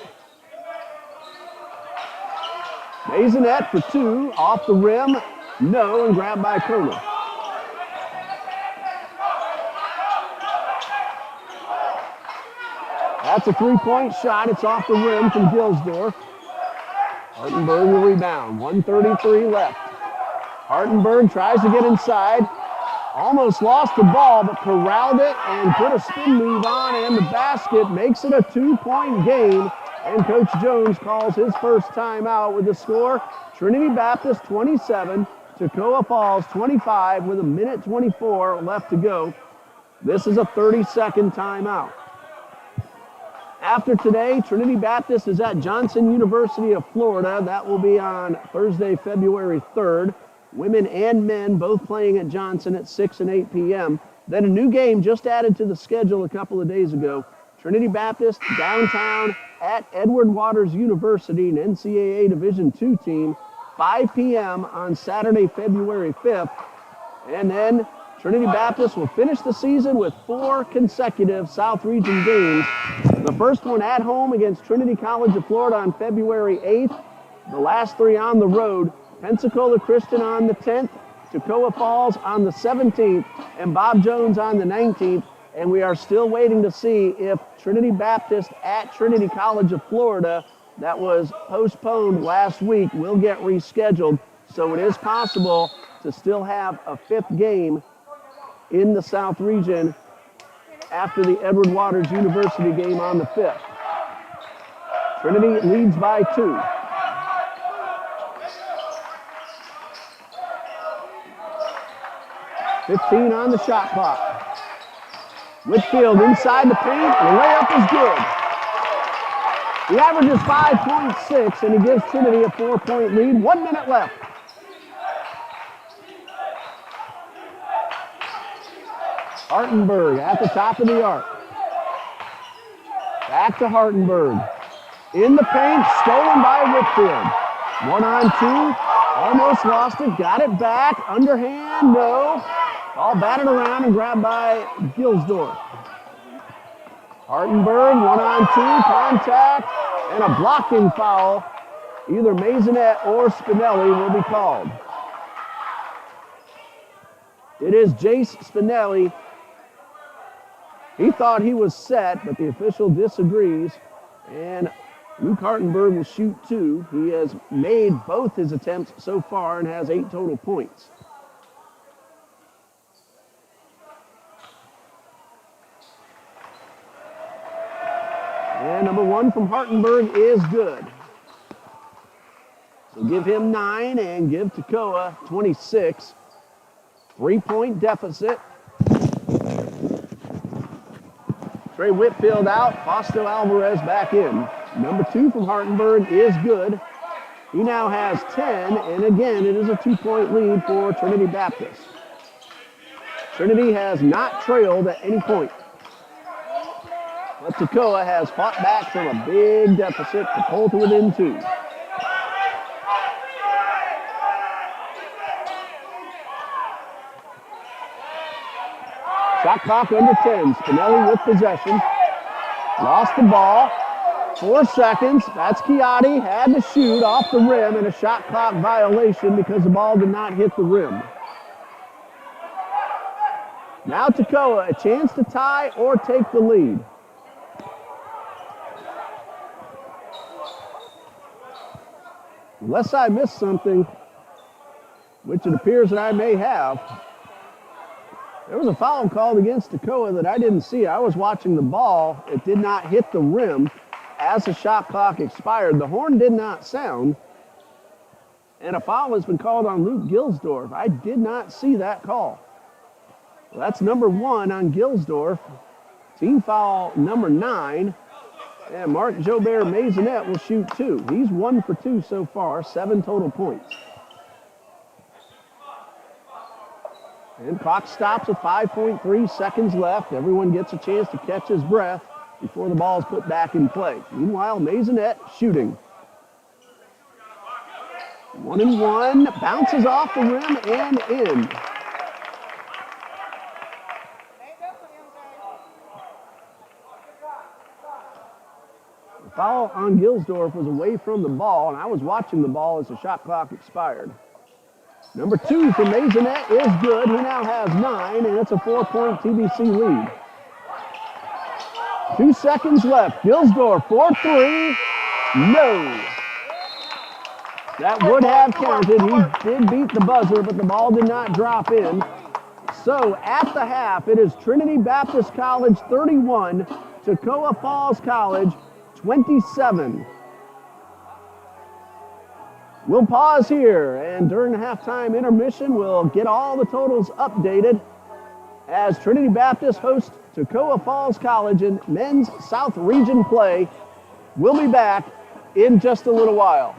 Maisonette for 2, off the rim, no, and grabbed by Kerner. That's a 3-point shot. It's off the rim from Gilsdorf. Hartenberg will rebound. 1:33 left. Hartenberg tries to get inside. Almost lost the ball, but corralled it and put a spin move on, and the basket makes it a 2-point game. And Coach Jones calls his first timeout with the score. Trinity Baptist 27, Toccoa Falls 25 with 1:24 left to go. This is a 30-second timeout. After today, Trinity Baptist is at Johnson University of Florida. That will be on Thursday, February 3rd. Women and men both playing at Johnson at 6 and 8 p.m. Then a new game just added to the schedule a couple of days ago. Trinity Baptist downtown at Edward Waters University, an NCAA Division II team, 5 p.m. on Saturday, February 5th. And then Trinity Baptist will finish the season with 4 consecutive South Region games. The first one at home against Trinity College of Florida on February 8th. The last 3 on the road. Pensacola Christian on the 10th, Toccoa Falls on the 17th, and Bob Jones on the 19th. And we are still waiting to see if Trinity Baptist at Trinity College of Florida, that was postponed last week, will get rescheduled. So it is possible to still have a 5th game in the South Region after the Edward Waters University game on the 5th. Trinity leads by 2. .15 on the shot clock. Whitfield inside the paint, the layup is good. He averages 5.6, and he gives Trinity a 4-point lead. 1 minute left. Hartenberg at the top of the arc. Back to Hartenberg. In the paint, stolen by Whitfield. 1-on-2, almost lost it, got it back, underhand, no. All batted around and grabbed by Gilsdorf. Hartenberg, 1-on-2, contact, and a blocking foul. Either Maisonette or Spinelli will be called. It is Jace Spinelli. He thought he was set, but the official disagrees. And Luke Hartenberg will shoot 2. He has made both his attempts so far and has 8 total points. And number 1 from Hartenberg is good. So give him 9 and give Toccoa 26. 3-point deficit. Trey Whitfield out, Fausto Alvarez back in. Number 2 from Hartenburg is good. He now has 10, and again, it is a 2-point lead for Trinity Baptist. Trinity has not trailed at any point. But Toccoa has fought back from a big deficit to pull to within 2. Shot clock under 10. Spinelli with possession. Lost the ball. 4 seconds. That's Chiotti. Had to shoot off the rim and a shot clock violation because the ball did not hit the rim. Now Toccoa, a chance to tie or take the lead. Unless I missed something, which it appears that I may have, there was a foul called against Toccoa that I didn't see. I was watching the ball. It did not hit the rim as the shot clock expired. The horn did not sound, and a foul has been called on Luke Gilsdorf. I did not see that call. Well, that's number 1 on Gilsdorf. Team foul number 9. And Mark Jobert Maisonette will shoot 2. He's 1 for 2 so far, 7 total points. And clock stops with 5.3 seconds left. Everyone gets a chance to catch his breath before the ball is put back in play. Meanwhile, Maisonette shooting. 1 and 1, bounces off the rim and in. The foul on Gilsdorf was away from the ball, and I was watching the ball as the shot clock expired. Number 2 for Maisonette is good. He now has 9, and it's a 4-point TBC lead. 2 seconds left. Gilsdorf, 4-3. No. That would have counted. He did beat the buzzer, but the ball did not drop in. So at the half, it is Trinity Baptist College 31, Toccoa Falls College 27. We'll pause here, and during the halftime intermission, we'll get all the totals updated as Trinity Baptist hosts Toccoa Falls College in men's South Region play. We'll be back in just a little while.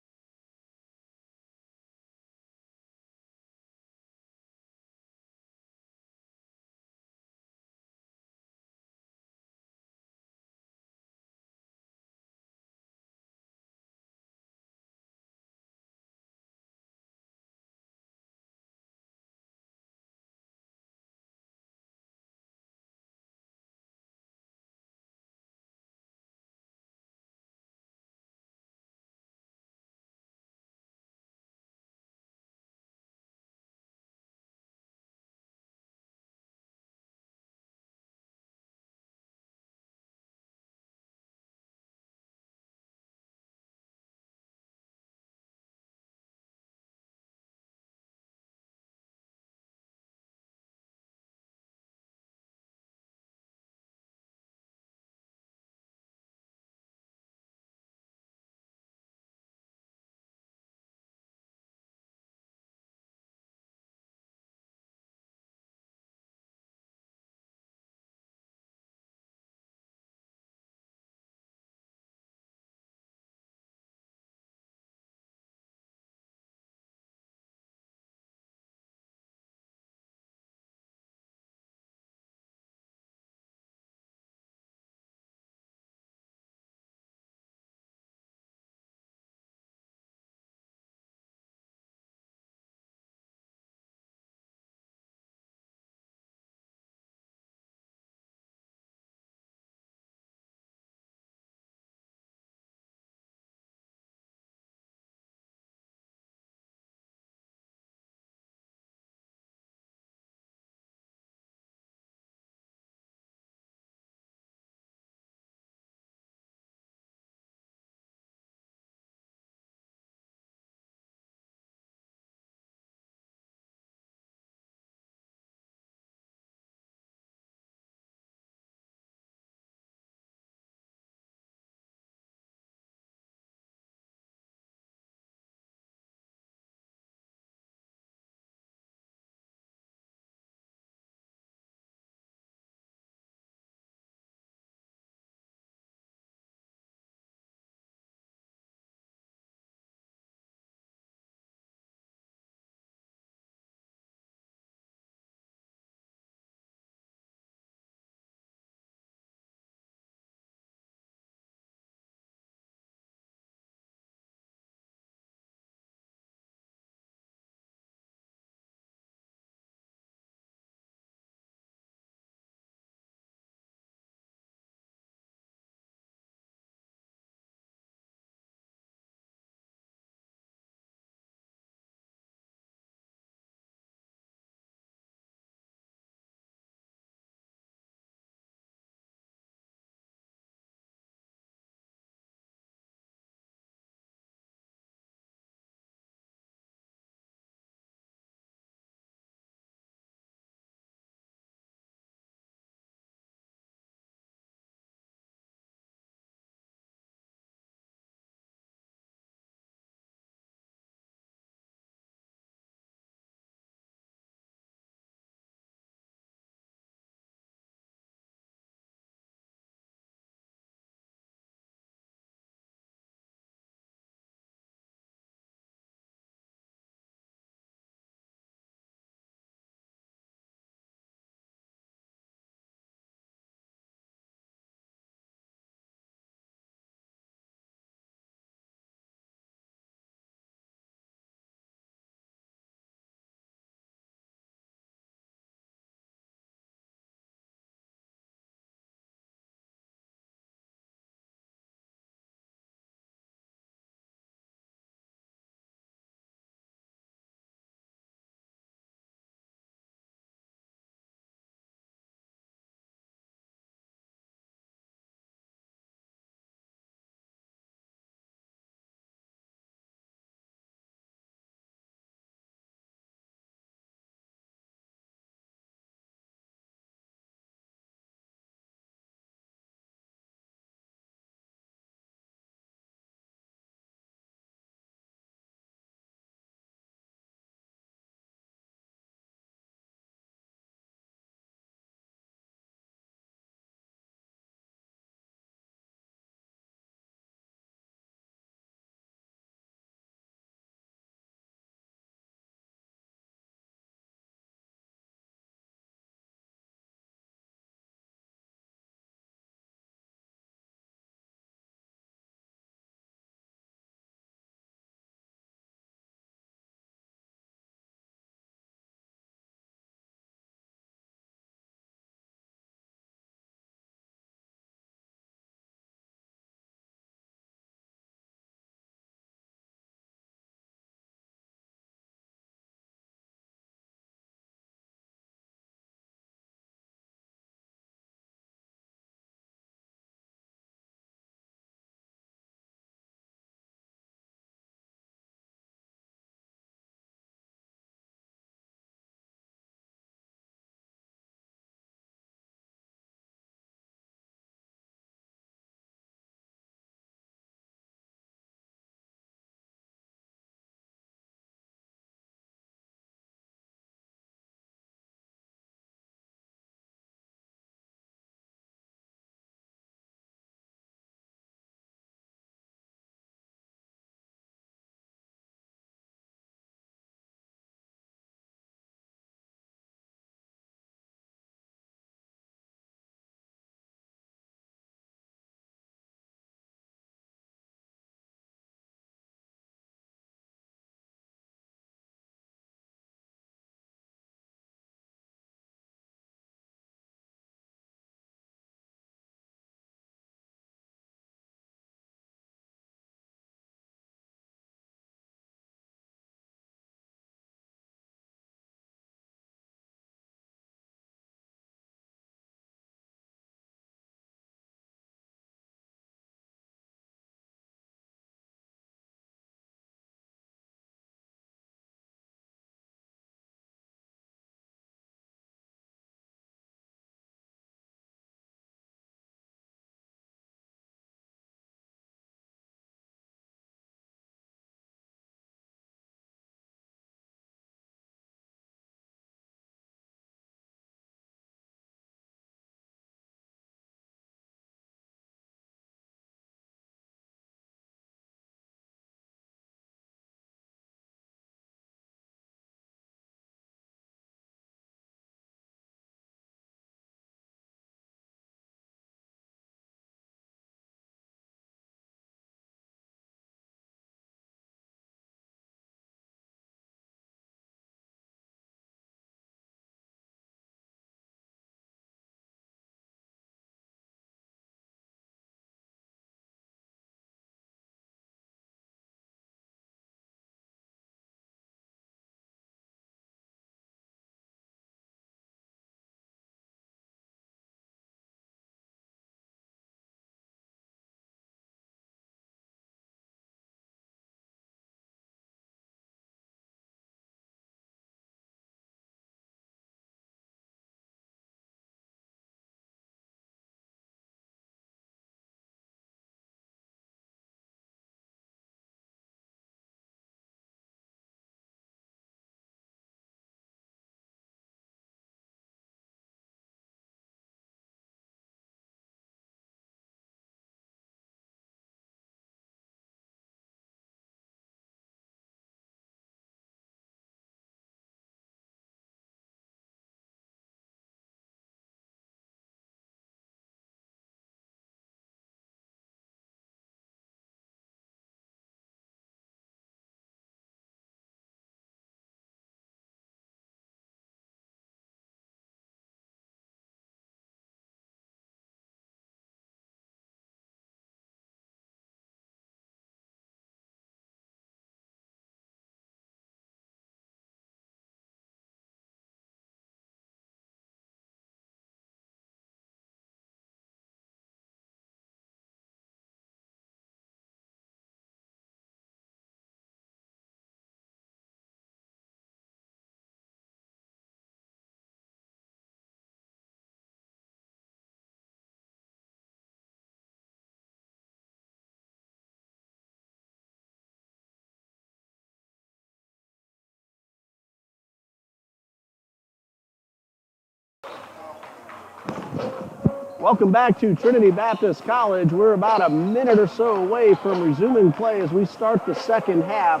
Welcome back to Trinity Baptist College. We're about a minute or so away from resuming play as we start the second half.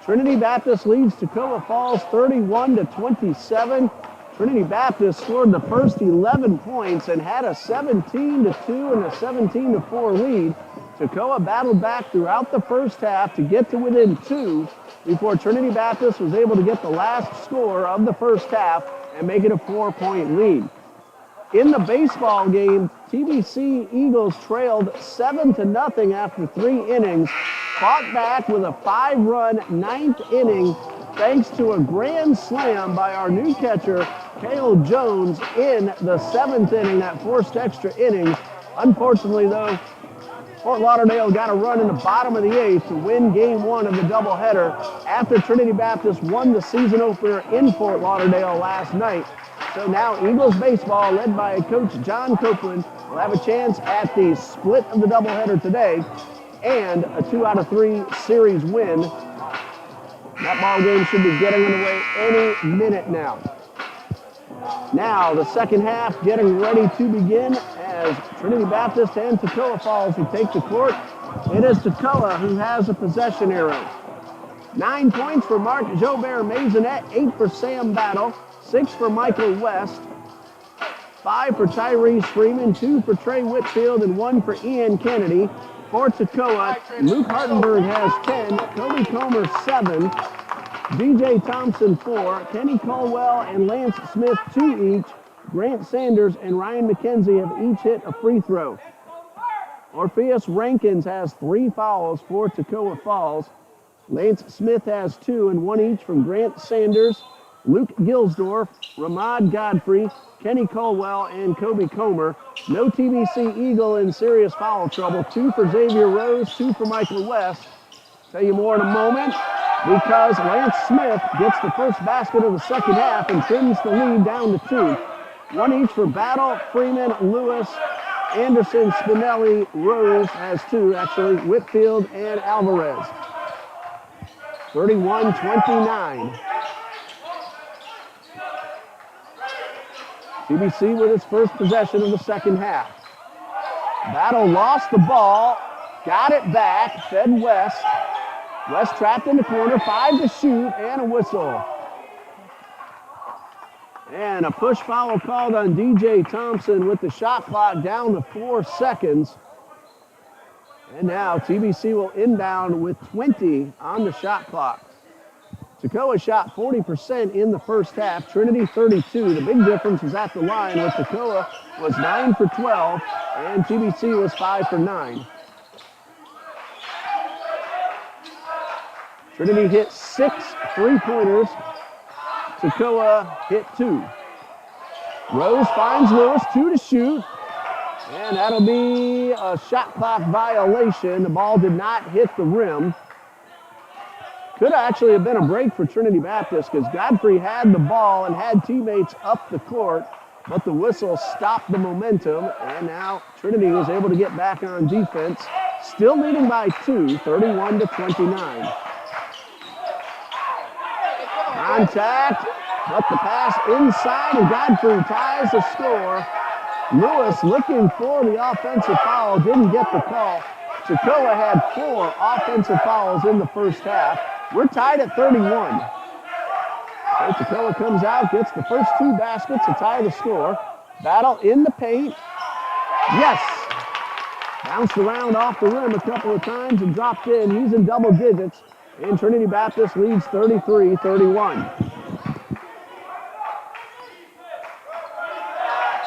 Trinity Baptist leads Toccoa Falls 31-27. Trinity Baptist scored the first 11 points and had a 17-2 and a 17-4 lead. Toccoa battled back throughout the first half to get to within 2 before Trinity Baptist was able to get the last score of the first half and make it a 4-point lead. In the baseball game, TBC Eagles trailed 7-0 after 3 innings, fought back with a 5-run 9th inning thanks to a grand slam by our new catcher, Cale Jones, in the 7th inning that forced extra innings. Unfortunately, though, Fort Lauderdale got a run in the bottom of the 8th to win Game 1 of the doubleheader after Trinity Baptist won the season opener in Fort Lauderdale last night. So now Eagles baseball, led by Coach John Copeland, will have a chance at the split of the doubleheader today and a 2 out of 3 series win. That ball game should be getting underway any minute now. Now the second half getting ready to begin as Trinity Baptist and Toccoa Falls will take the court. It is Toccoa who has a possession arrow. 9 points for Mark Jobert Maisonette, 8 for Sam Battle, 6 for Michael West, 5 for Tyrese Freeman, 2 for Trey Whitfield, and 1 for Ian Kennedy. For Toccoa, Luke Hartenberg has 10, Kobe Comer 7, DJ Thompson 4, Kenny Colwell and Lance Smith 2 each. Grant Sanders and Ryan McKenzie have each hit a free throw. Orpheus Rankins has 3 fouls for Toccoa Falls. Lance Smith has 2 and 1 each from Grant Sanders, Luke Gilsdorf, Ramad Godfrey, Kenny Colwell, and Kobe Comer. No TBC Eagle in serious foul trouble. 2 for Xavier Rose, 2 for Michael West. Tell you more in a moment because Lance Smith gets the first basket of the second half and trims the lead down to 2. 1 each for Battle, Freeman, Lewis, Anderson, Spinelli, Rose has 2, actually, Whitfield and Alvarez. 31-29. TBC with its first possession of the second half. Battle lost the ball, got it back, fed West. West trapped in the corner, 5 to shoot, and a whistle. And a push foul called on DJ Thompson with the shot clock down to 4 seconds. And now TBC will inbound with 20 on the shot clock. Toccoa shot 40% in the first half, Trinity 32. The big difference was at the line with Toccoa was 9 for 12 and TBC was 5 for 9. Trinity hit 6 3-pointers. Toccoa hit 2. Rose finds Lewis, 2 to shoot. And that'll be a shot clock violation. The ball did not hit the rim. Could actually have been a break for Trinity Baptist because Godfrey had the ball and had teammates up the court, but the whistle stopped the momentum, and now Trinity was able to get back on defense, still leading by 2, 31-29. Contact, but the pass inside, and Godfrey ties the score. Lewis looking for the offensive foul, didn't get the call. Toccoa had 4 offensive fouls in the first half. We're tied at 31. So Toccoa comes out, gets the first 2 baskets to tie the score. Battle in the paint. Yes! Bounced around off the rim a couple of times and dropped in. He's in double digits. And Trinity Baptist leads 33-31.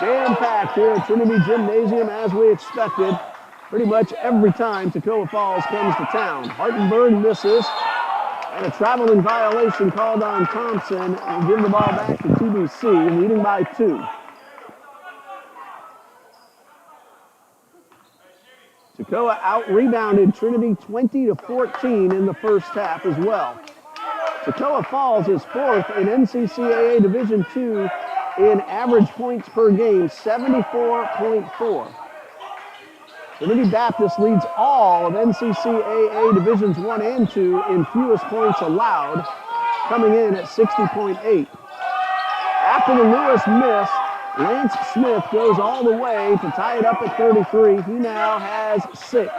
Jam-packed here at Trinity Gymnasium as we expected. Pretty much every time Toccoa Falls comes to town. Hartenberg misses. And a traveling violation called on Thompson. And give the ball back to TBC, leading by 2. Toccoa out-rebounded Trinity 20-14 in the first half as well. Toccoa Falls is 4th in NCCAA Division II in average points per game, 74.4. Trinity Baptist leads all of NCCAA Divisions 1 and 2 in fewest points allowed, coming in at 60.8. After the Lewis miss, Lance Smith goes all the way to tie it up at 33. He now has 6.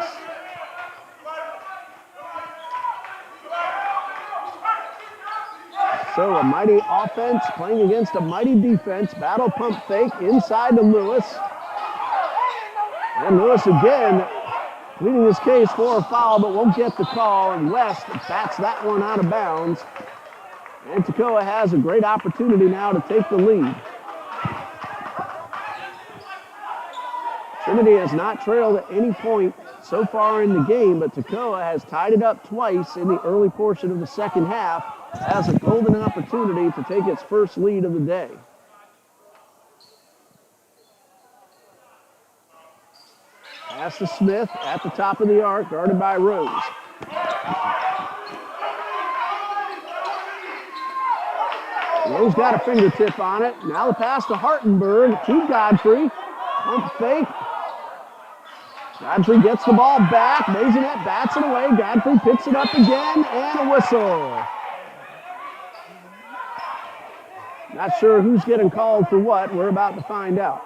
So a mighty offense playing against a mighty defense. Battle pump fake inside to Lewis. And Lewis again pleading his case for a foul, but won't get the call. And West bats that one out of bounds. And Toccoa has a great opportunity now to take the lead. Trinity has not trailed at any point so far in the game, but Toccoa has tied it up twice in the early portion of the second half. Has a golden opportunity to take its first lead of the day. Pass to Smith at the top of the arc, guarded by Rose. Rose got a fingertip on it. Now the pass to Hartenberg to Godfrey. Pump fake. Godfrey gets the ball back. Maisonette bats it away. Godfrey picks it up again, and a whistle. Not sure who's getting called for what. We're about to find out.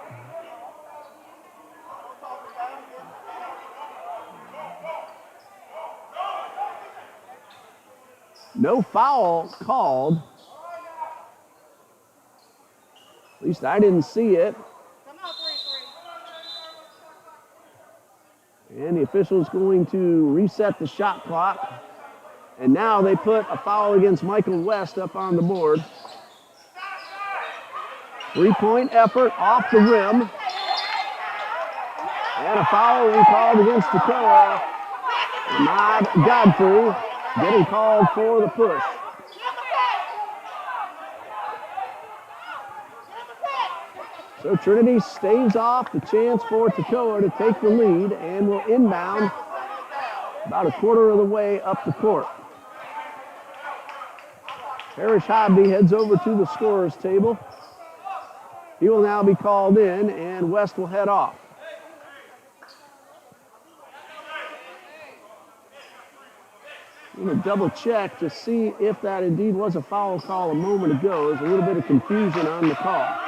No foul called. At least I didn't see it. And the official is going to reset the shot clock. And now they put a foul against Michael West up on the board. 3-point effort off the rim. And a foul will be called against Toccoa. Ahmad Godfrey getting called for the push. So Trinity staves off the chance for Toccoa to take the lead and will inbound about a quarter of the way up the court. Parrish Hobby heads over to the scorer's table. He will now be called in, and West will head off. I'm going to double check to see if that indeed was a foul call a moment ago. There's a little bit of confusion on the call.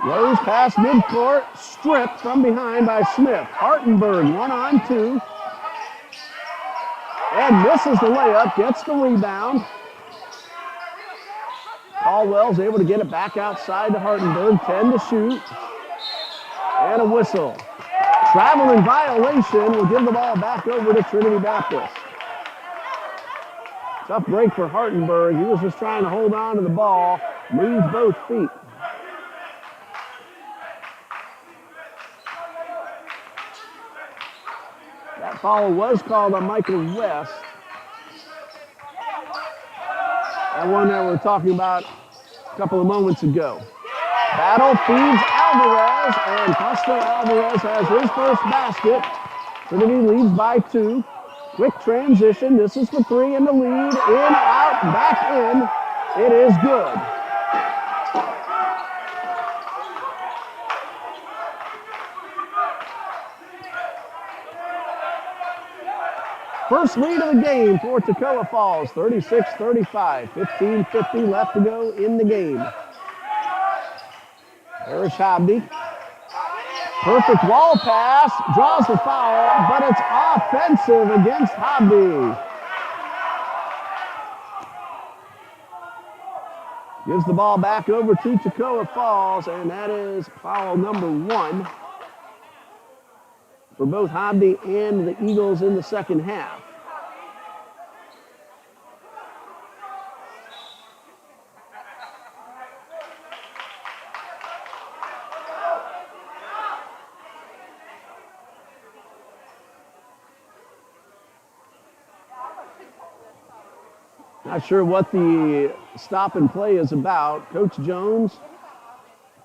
Rose past midcourt, stripped from behind by Smith. Hartenberg 1-on-2. And misses the layup, gets the rebound. Caldwell's able to get it back outside to Hartenberg, 10 to shoot. And a whistle. Traveling violation will give the ball back over to Trinity Baptist. Tough break for Hartenberg. He was just trying to hold on to the ball, moved both feet. That foul was called on Michael West. That one that we were talking about a couple of moments ago. Battle feeds Alvarez, and Costa Alvarez has his first basket. Trinity leads by 2. Quick transition. This is the 3 in the lead. In, out, back in. It is good. First lead of the game for Toccoa Falls, 36-35. 15:50 left to go in the game. Parrish Hobby. Perfect wall pass, draws the foul, but it's offensive against Hobby. Gives the ball back over to Toccoa Falls, and that is foul number 1 for both Hobby and the Eagles in the second half. Not sure what the stop and play is about. Coach Jones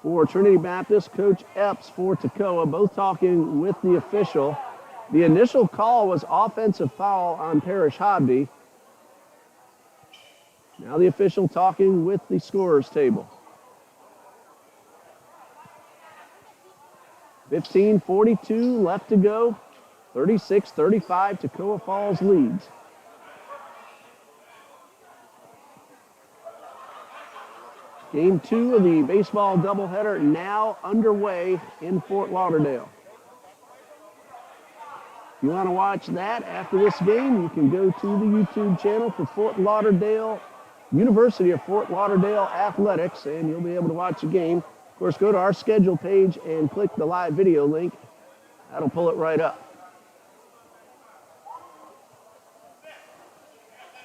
for Trinity Baptist, Coach Epps for Toccoa, both talking with the official. The initial call was offensive foul on Parrish Hobby. Now the official talking with the scorer's table. 15:42 left to go. 36-35, Toccoa Falls leads. Game 2 of the baseball doubleheader now underway in Fort Lauderdale. If you want to watch that after this game, you can go to the YouTube channel for Fort Lauderdale, University of Fort Lauderdale Athletics, and you'll be able to watch the game. Of course, go to our schedule page and click the live video link. That'll pull it right up.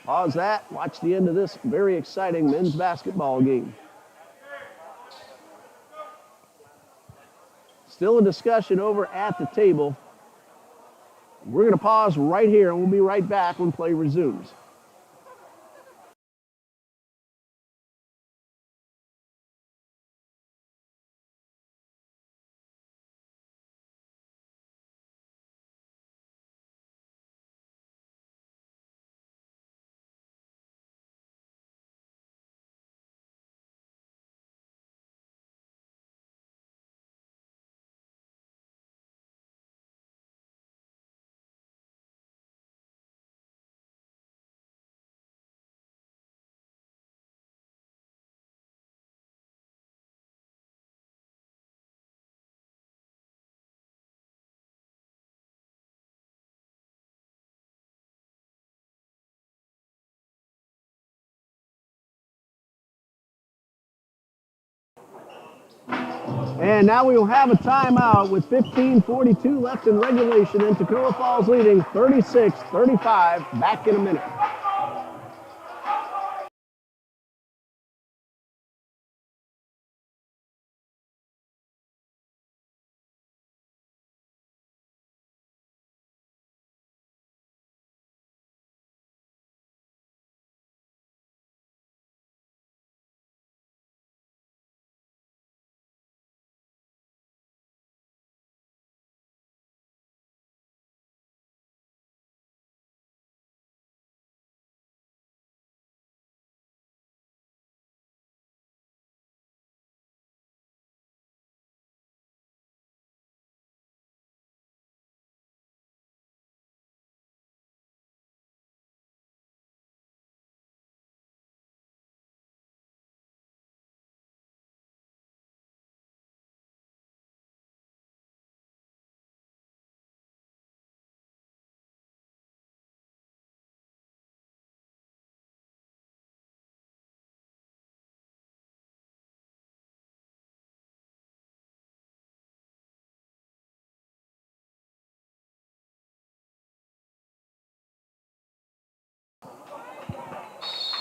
Pause that, watch the end of this very exciting men's basketball game. Still a discussion over at the table. We're going to pause right here, and we'll be right back when play resumes. And now we will have a timeout with 15:42 left in regulation, and Toccoa Falls leading 36-35. Back in a minute.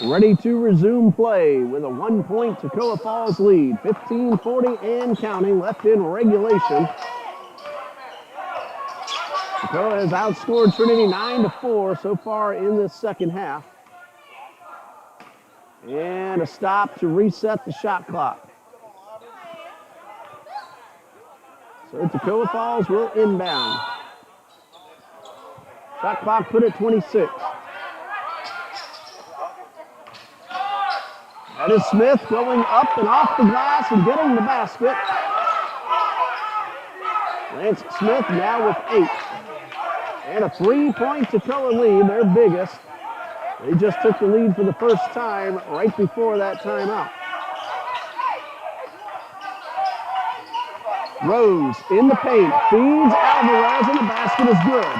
Ready to resume play with a 1-point Toccoa Falls lead. 15:40 and counting left in regulation. Toccoa has outscored Trinity 9-4 so far in this second half. And a stop to reset the shot clock. So Toccoa Falls will inbound. Shot clock put at 26. That is Smith going up and off the glass and getting the basket. Lance Smith now with 8. And a 3-point Toccoa lead, their biggest. They just took the lead for the first time right before that timeout. Rose in the paint, feeds Alvarez, and the basket is good.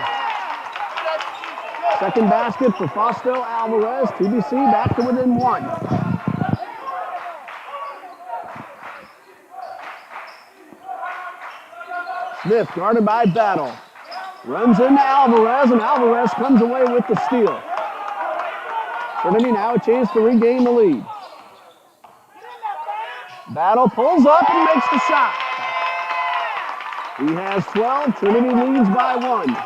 Second basket for Fausto Alvarez. TBC back to within 1. Smith guarded by Battle. Runs into Alvarez, and Alvarez comes away with the steal. Trinity now a chance to regain the lead. Battle pulls up and makes the shot. He has 12. Trinity leads by 1.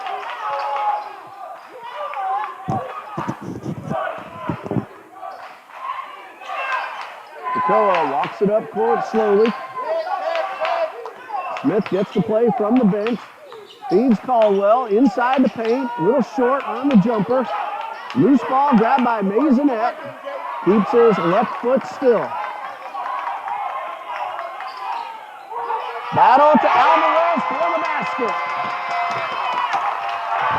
Toccoa walks it up court slowly. Smith gets the play from the bench. Feeds Caldwell inside the paint. A little short on the jumper. Loose ball grabbed by Maisonette. Keeps his left foot still. Battle to Alvarez for the basket.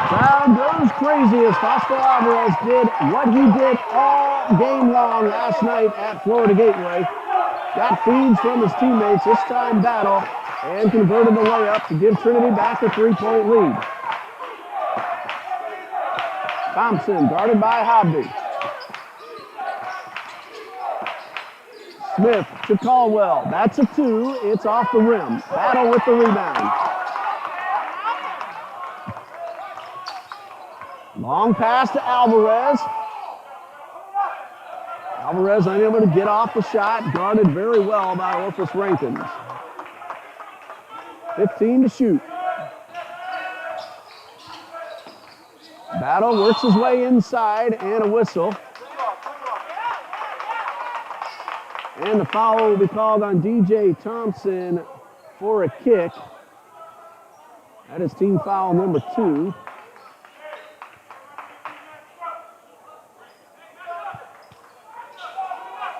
Crowd goes crazy as Fausto Alvarez did what he did all game long last night at Florida Gateway. got feeds from his teammates, this time Battle, and converted the layup to give Trinity back a 3-point lead. Thompson guarded by Hobby. Smith to Caldwell. That's a 2. It's off the rim. Battle with the rebound. Long pass to Alvarez. Alvarez unable to get off the shot. Guarded very well by Orphus Rankins. 15 to shoot. Battle works his way inside and a whistle. And the foul will be called on DJ Thompson for a kick. That is team foul number 2.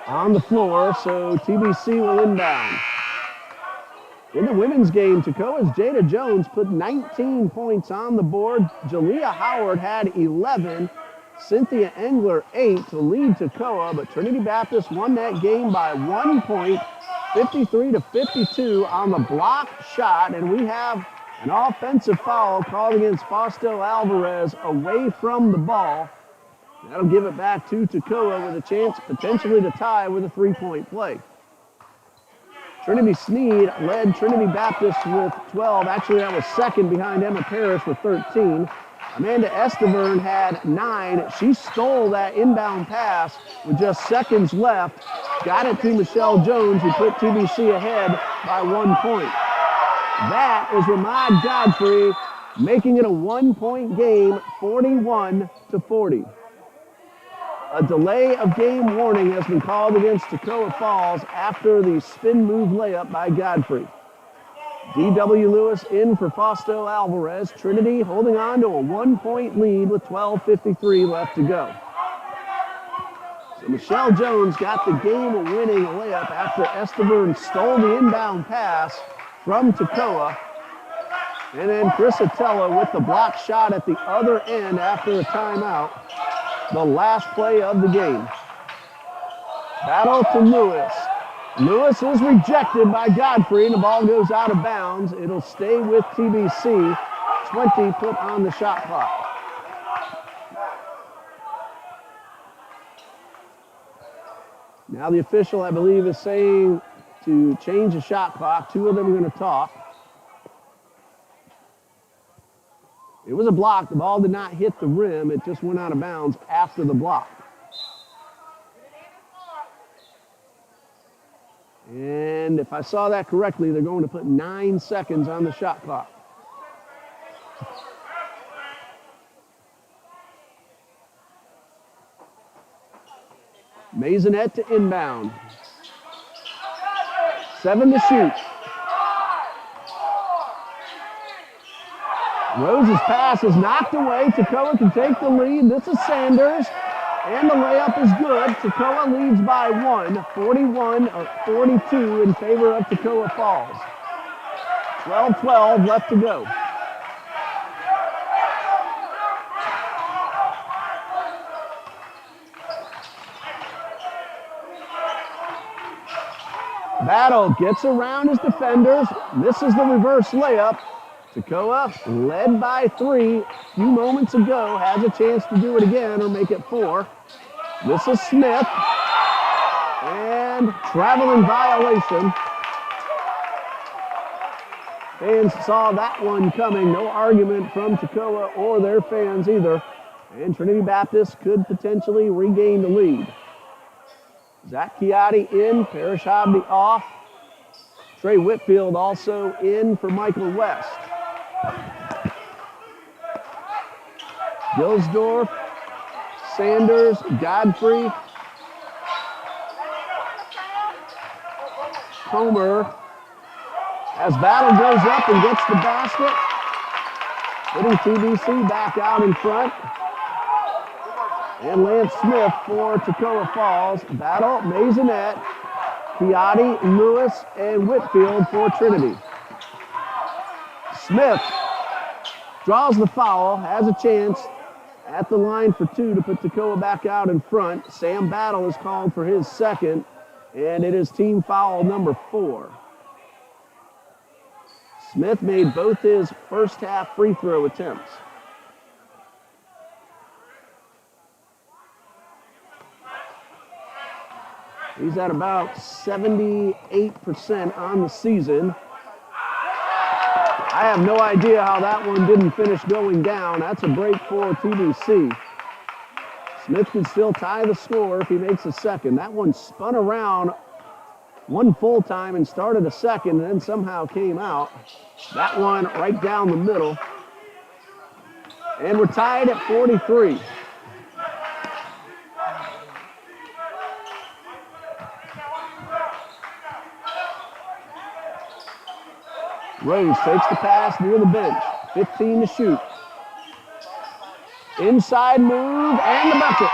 On the floor, so TBC will inbound. In the women's game, Toccoa's Jada Jones put 19 points on the board. Jalea Howard had 11. Cynthia Engler 8 to lead Toccoa, but Trinity Baptist won that game by 1 point, 53-52 on the block shot, and we have an offensive foul called against Fausto Alvarez away from the ball. That'll give it back to Toccoa with a chance potentially to tie with a 3-point play. Trinity Sneed led Trinity Baptist with 12. Actually, that was second behind Emma Parrish with 13. Amanda Esteverne had 9. She stole that inbound pass with just seconds left. Got it to Michelle Jones, who put TBC ahead by 1 point. That is Ramad Godfrey making it a 1-point game, 41-40. A delay of game warning has been called against Toccoa Falls after the spin move layup by Godfrey. D.W. Lewis in for Fausto Alvarez. Trinity holding on to a 1-point lead with 12:53 left to go. So Michelle Jones got the game-winning layup after Esteverne stole the inbound pass from Toccoa. And then Chris Atella with the block shot at the other end after a timeout. The last play of the game. Battle to Lewis. Lewis is rejected by Godfrey, and the ball goes out of bounds. It'll stay with TBC. 20 put on the shot clock. Now the official, I believe, is saying to change the shot clock. 2 of them are going to talk. It was a block. The ball did not hit the rim. It just went out of bounds after the block. And if I saw that correctly, they're going to put 9 seconds on the shot clock. Maisonette to inbound. 7 to shoot. Rose's pass is knocked away. Toccoa can take the lead. This is Sanders, and the layup is good. Toccoa leads by 1, 41-42 in favor of Toccoa Falls. 12-12 left to go. Battle gets around his defenders, misses the reverse layup. Toccoa, led by 3 a few moments ago, has a chance to do it again or make it 4. This is Smith, and traveling violation. Fans saw that one coming. No argument from Toccoa or their fans either. And Trinity Baptist could potentially regain the lead. Zach Chiatti in, Parrish Hobby off. Trey Whitfield also in for Michael West. Gilsdorf, Sanders, Godfrey, Comer. As Battle goes up and gets the basket, putting TBC back out in front. And Lance Smith for Toccoa Falls. Battle, Maisonette, Chiatti, Lewis, and Whitfield for Trinity. Smith draws the foul, has a chance at the line for 2 to put Toccoa back out in front. Sam Battle is called for his second. And it is team foul number 4. Smith made both his first half free throw attempts. He's at about 78% on the season. I have no idea how that one didn't finish going down. That's a break for TBC. Smith can still tie the score if he makes a second. That one spun around one full time and started a second and then somehow came out. That one right down the middle. And we're tied at 43. Rose takes the pass near the bench. 15 to shoot. Inside move and the bucket.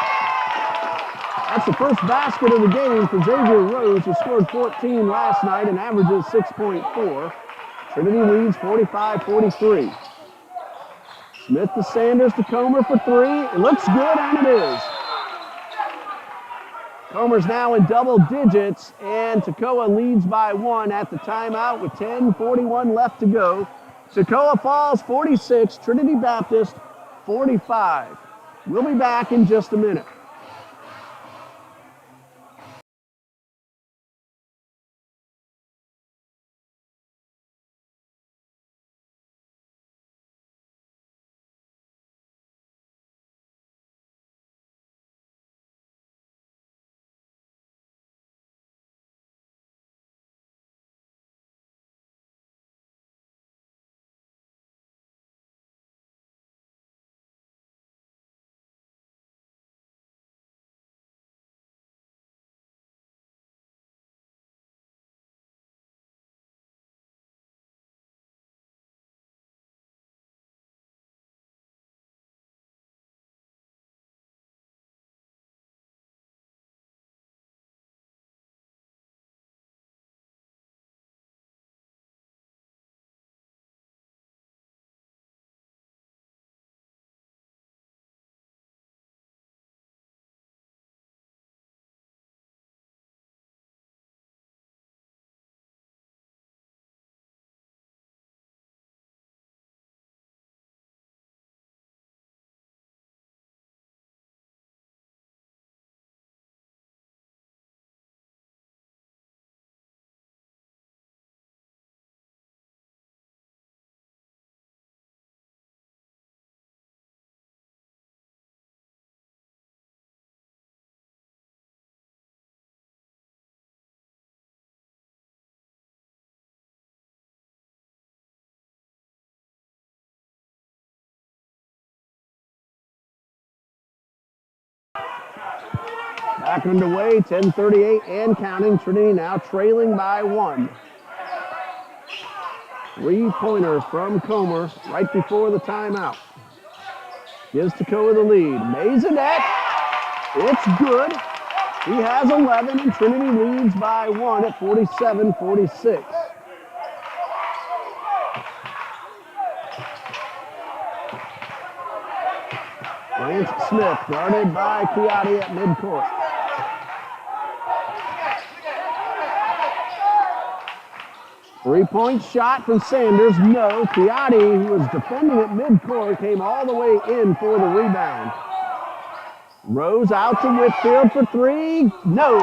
That's the first basket of the game for Xavier Rose, who scored 14 last night and averages 6.4. Trinity leads 45-43. Smith to Sanders to Comer for 3. It looks good, and it is. Comer's now in double digits, and Toccoa leads by 1 at the timeout with 10:41 left to go. Toccoa Falls 46, Trinity Baptist 45. We'll be back in just a minute. Back underway, 10:38 and counting. Trinity now trailing by 1. 3-pointer from Comer right before the timeout. Gives Toccoa the lead. Maisonette, it's good. He has 11 and Trinity leads by 1 at 47-46. Lance Smith guarded by Chiotti at midcourt. Three-point shot from Sanders, no. Chiotti, who was defending at midcourt, came all the way in for the rebound. Rose out to Whitfield for 3, no.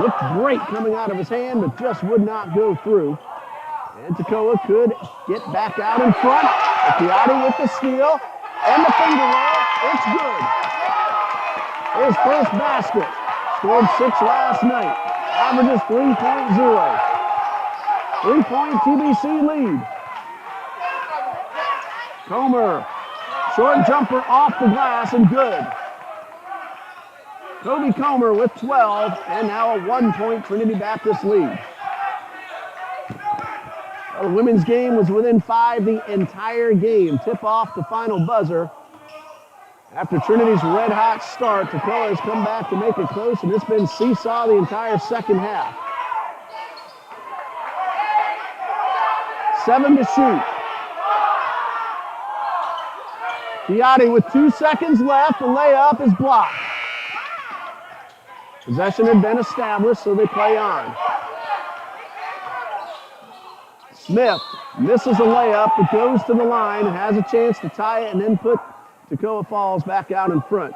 Looked great coming out of his hand, but just would not go through. And Toccoa could get back out in front. Chiotti with the steal and the finger roll. It's good. His first basket. Scored 6 last night. Averages 3.0. 3-point TBC lead. Comer, short jumper off the glass and good. Kobe Comer with 12 and now a 1-point Trinity Baptist lead. Well, the women's game was within 5 the entire game. Tip off the final buzzer. After Trinity's red-hot start, Toccoa has come back to make it close, and it's been seesaw the entire second half. 7 to shoot. Chiotti with 2 seconds left. The layup is blocked. Possession had been established, so they play on. Smith misses a layup, but goes to the line and has a chance to tie it and then put Toccoa Falls back out in front.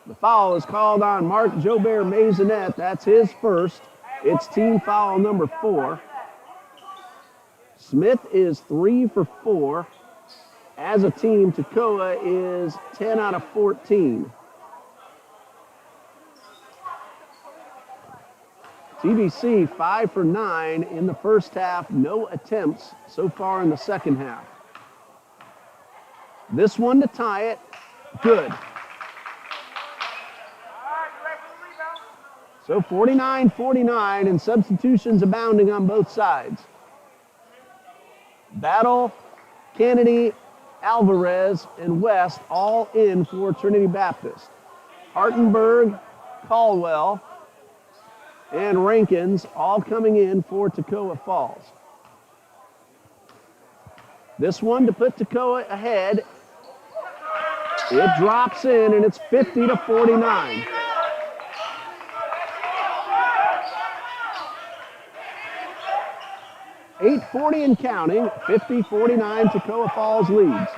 The foul is called on Mark Jobert Maisonette. That's his first. It's team foul number 4. Smith is 3 for 4. As a team, Toccoa is 10 out of 14. TBC 5 for 9 in the first half. No attempts so far in the second half. This one to tie it. Good. So 49-49 and substitutions abounding on both sides. Battle, Kennedy, Alvarez, and West all in for Trinity Baptist. Hartenberg, Caldwell, and Rankins all coming in for Toccoa Falls. This one to put Toccoa ahead. It drops in and it's 50-49. .840 and counting, 50-49, Toccoa Falls leads.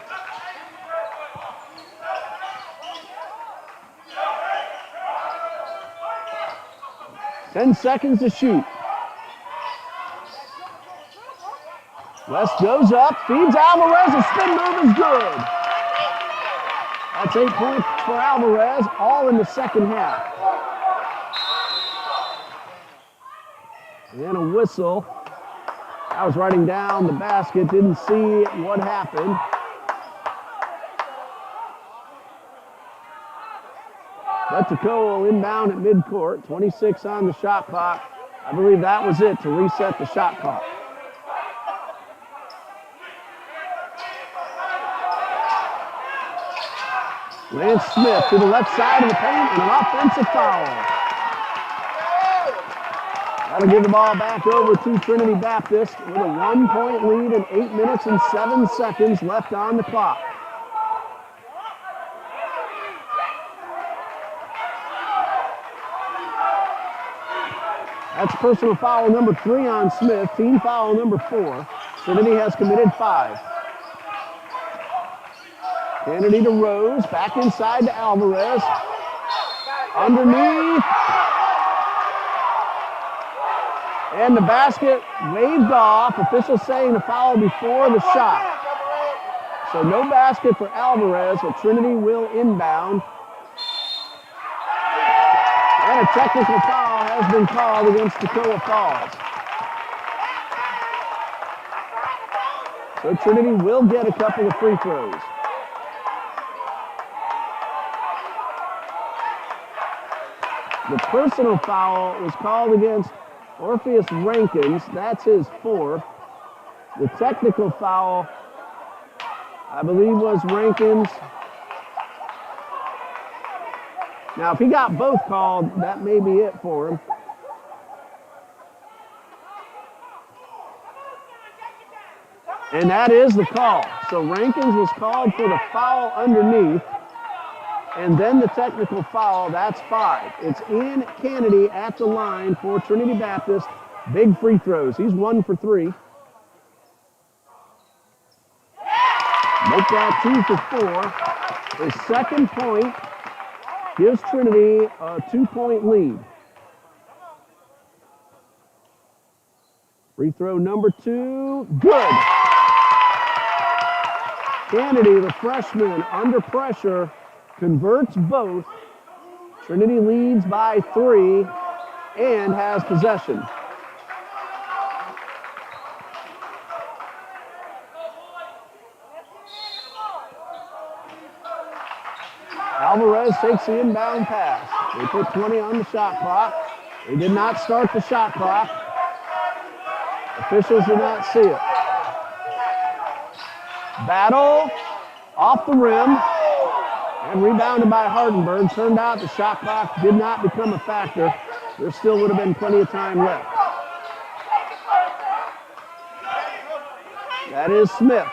Ten seconds to shoot. West goes up, feeds Alvarez, a spin move is good. That's 8 points for Alvarez, all in the second half. And a whistle. I was writing down the basket, didn't see what happened. But Toccoa will inbound at midcourt, 26 on the shot clock. I believe that was it to reset the shot clock. Lance Smith to the left side of the paint and an offensive foul. That'll give the ball back over to Trinity Baptist with a 1-point lead and 8 minutes and 7 seconds left on the clock. That's personal foul number 3 on Smith, team foul number 4. Trinity has committed 5. Kennedy to Rose, back inside to Alvarez. Underneath. And the basket waved off. Officials saying the foul before the shot. So no basket for Alvarez, but Trinity will inbound. And a technical foul has been called against Toccoa Falls. So Trinity will get a couple of free throws. The personal foul was called against Orpheus Rankins. That's his 4th. The technical foul, I believe, was Rankins. Now, if he got both called, that may be it for him. And that is the call. So Rankins was called for the foul underneath. And then the technical foul, that's 5. It's Ian Kennedy at the line for Trinity Baptist. Big free throws. He's 1 for 3. Make that 2 for 4. His second point gives Trinity a 2-point lead. Free throw number 2, good. Kennedy, the freshman, under pressure, converts both. Trinity leads by 3 and has possession. Alvarez takes the inbound pass. They put 20 on the shot clock. They did not start the shot clock. Officials did not see it. Battle off the rim. And rebounded by Hardenberg. Turned out the shot clock did not become a factor. There still would have been plenty of time left. That is Smith.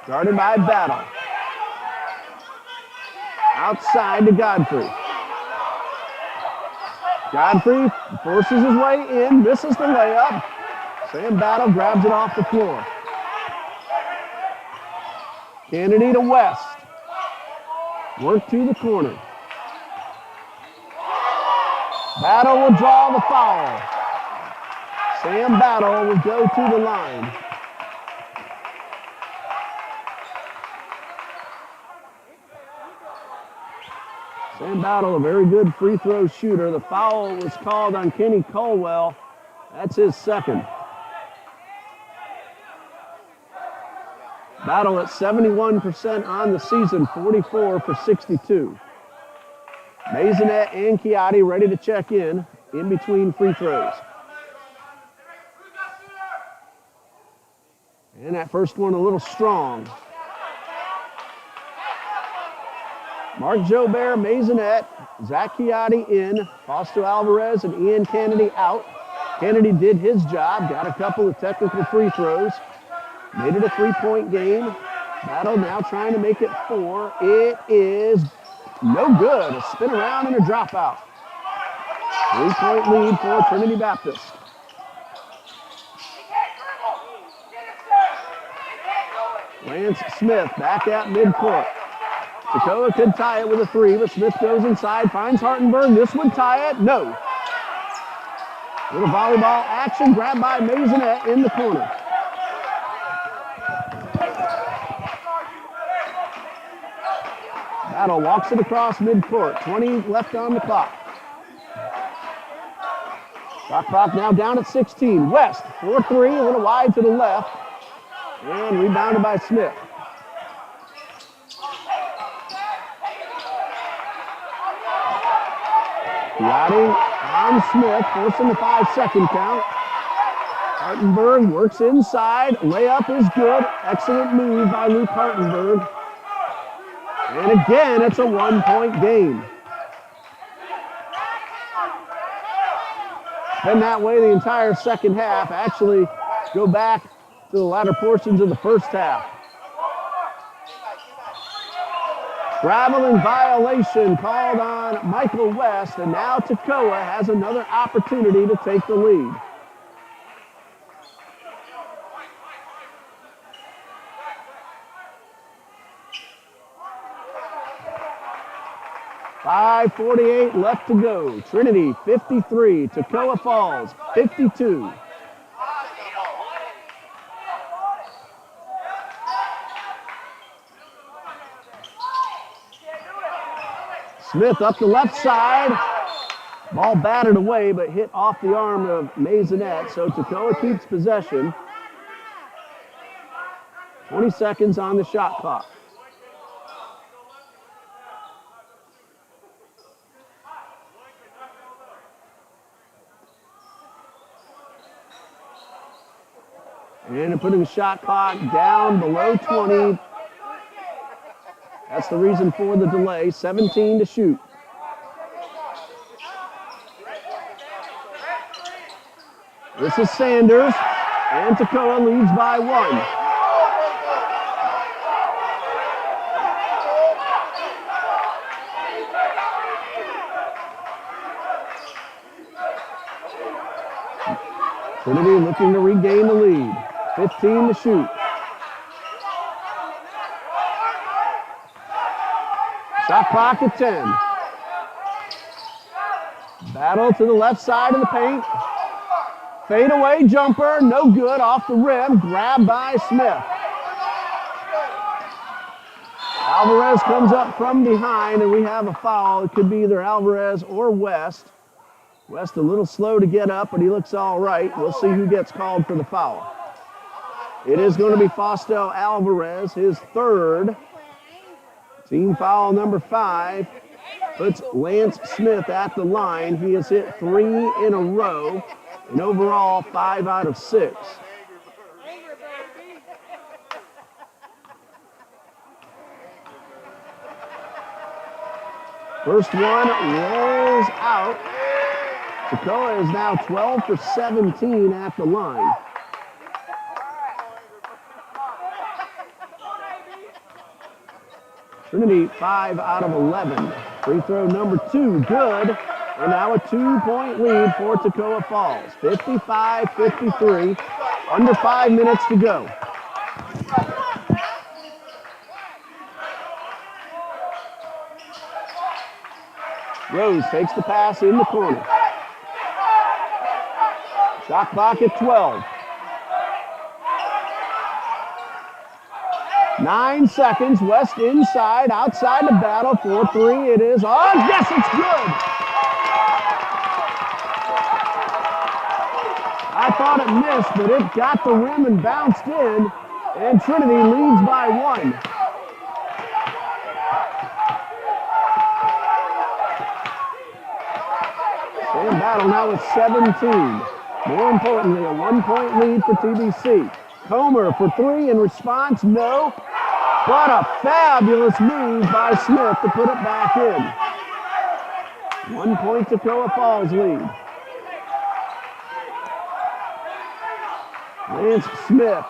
Guarded by Battle. Outside to Godfrey. Godfrey forces his way in, misses the layup. Sam Battle grabs it off the floor. Kennedy to West. Work to the corner. Battle will draw the foul. Sam Battle will go to the line. Sam Battle, a very good free throw shooter. The foul was called on Kenny Colwell. That's his second. Battle at 71% on the season, 44 for 62. Maisonette and Chiatti ready to check in between free throws. And that first one a little strong. Mark Jobert, Maisonette, Zach Chiatti in, Fausto Alvarez and Ian Kennedy out. Kennedy did his job, got a couple of technical free throws, made it a three-point game. Battle now trying to make it 4. It is no good. A spin around and a dropout. 3-point lead for Trinity Baptist. Lance Smith back at midcourt. Toccoa could tie it with a 3, but Smith goes inside, finds Hartenberg. This would tie it. No. Little volleyball action, grabbed by Maisonette in the corner. Battle walks it across midcourt. 20 left on the clock. Shot clock now down at 16. West, 4-3, a little wide to the left. And rebounded by Smith. Chiatti on Smith, forcing the 5-second count. Hartenberg works inside. Layup is good. Excellent move by Luke Hartenberg. And again, it's a 1-point game. Been that way the entire second half. Actually, go back to the latter portions of the first half. Travel in violation called on Michael West, and now Toccoa has another opportunity to take the lead. .5:48 left to go. Trinity 53, Toccoa Falls 52. Smith up the left side. Ball batted away, but hit off the arm of Maisonette, so Toccoa keeps possession. 20 seconds on the shot clock. And putting the shot clock down below 20. That's the reason for the delay. 17 to shoot. This is Sanders, and Toccoa leads by 1. Trinity looking to regain the lead. 15 to shoot. Shot clock at 10. Battle to the left side of the paint. Fadeaway jumper, no good, off the rim, grabbed by Smith. Alvarez comes up from behind, and we have a foul. It could be either Alvarez or West. West a little slow to get up, but he looks all right. We'll see who gets called for the foul. It is going to be Fausto Alvarez, his third. Team foul number 5 puts Lance Smith at the line. He has hit 3 in a row, and overall 5 out of 6. First one rolls out. Toccoa is now 12 for 17 at the line. Trinity 5 out of 11. Free throw number 2, good. And now a 2-point lead for Toccoa Falls. 55-53. Under 5 minutes to go. Rose takes the pass in the corner. Shot clock at 12. 9 seconds. West inside, outside the battle for 3. It is. Oh, yes, it's good. I thought it missed, but it got the rim and bounced in, and Trinity leads by 1. Same battle now with 17. More importantly, a 1-point lead for TBC. Comer for 3 in response, no. What a fabulous move by Smith to put it back in. 1 point Toccoa Falls lead. Lance Smith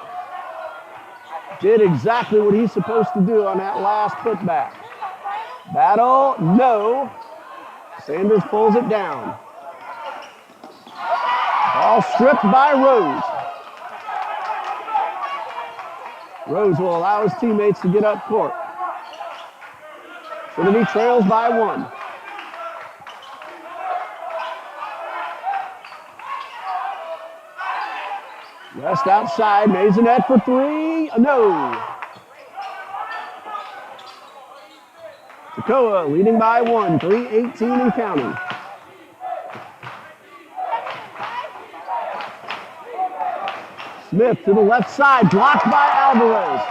did exactly what he's supposed to do on that last putback. Battle, no. Sanders pulls it down. Ball stripped by Rose. Rose will allow his teammates to get up court. Trinity trails by 1. West outside, Maisonette for 3, no. Toccoa leading by 1, 3:18 and counting. Smith to the left side, blocked by Alvarez.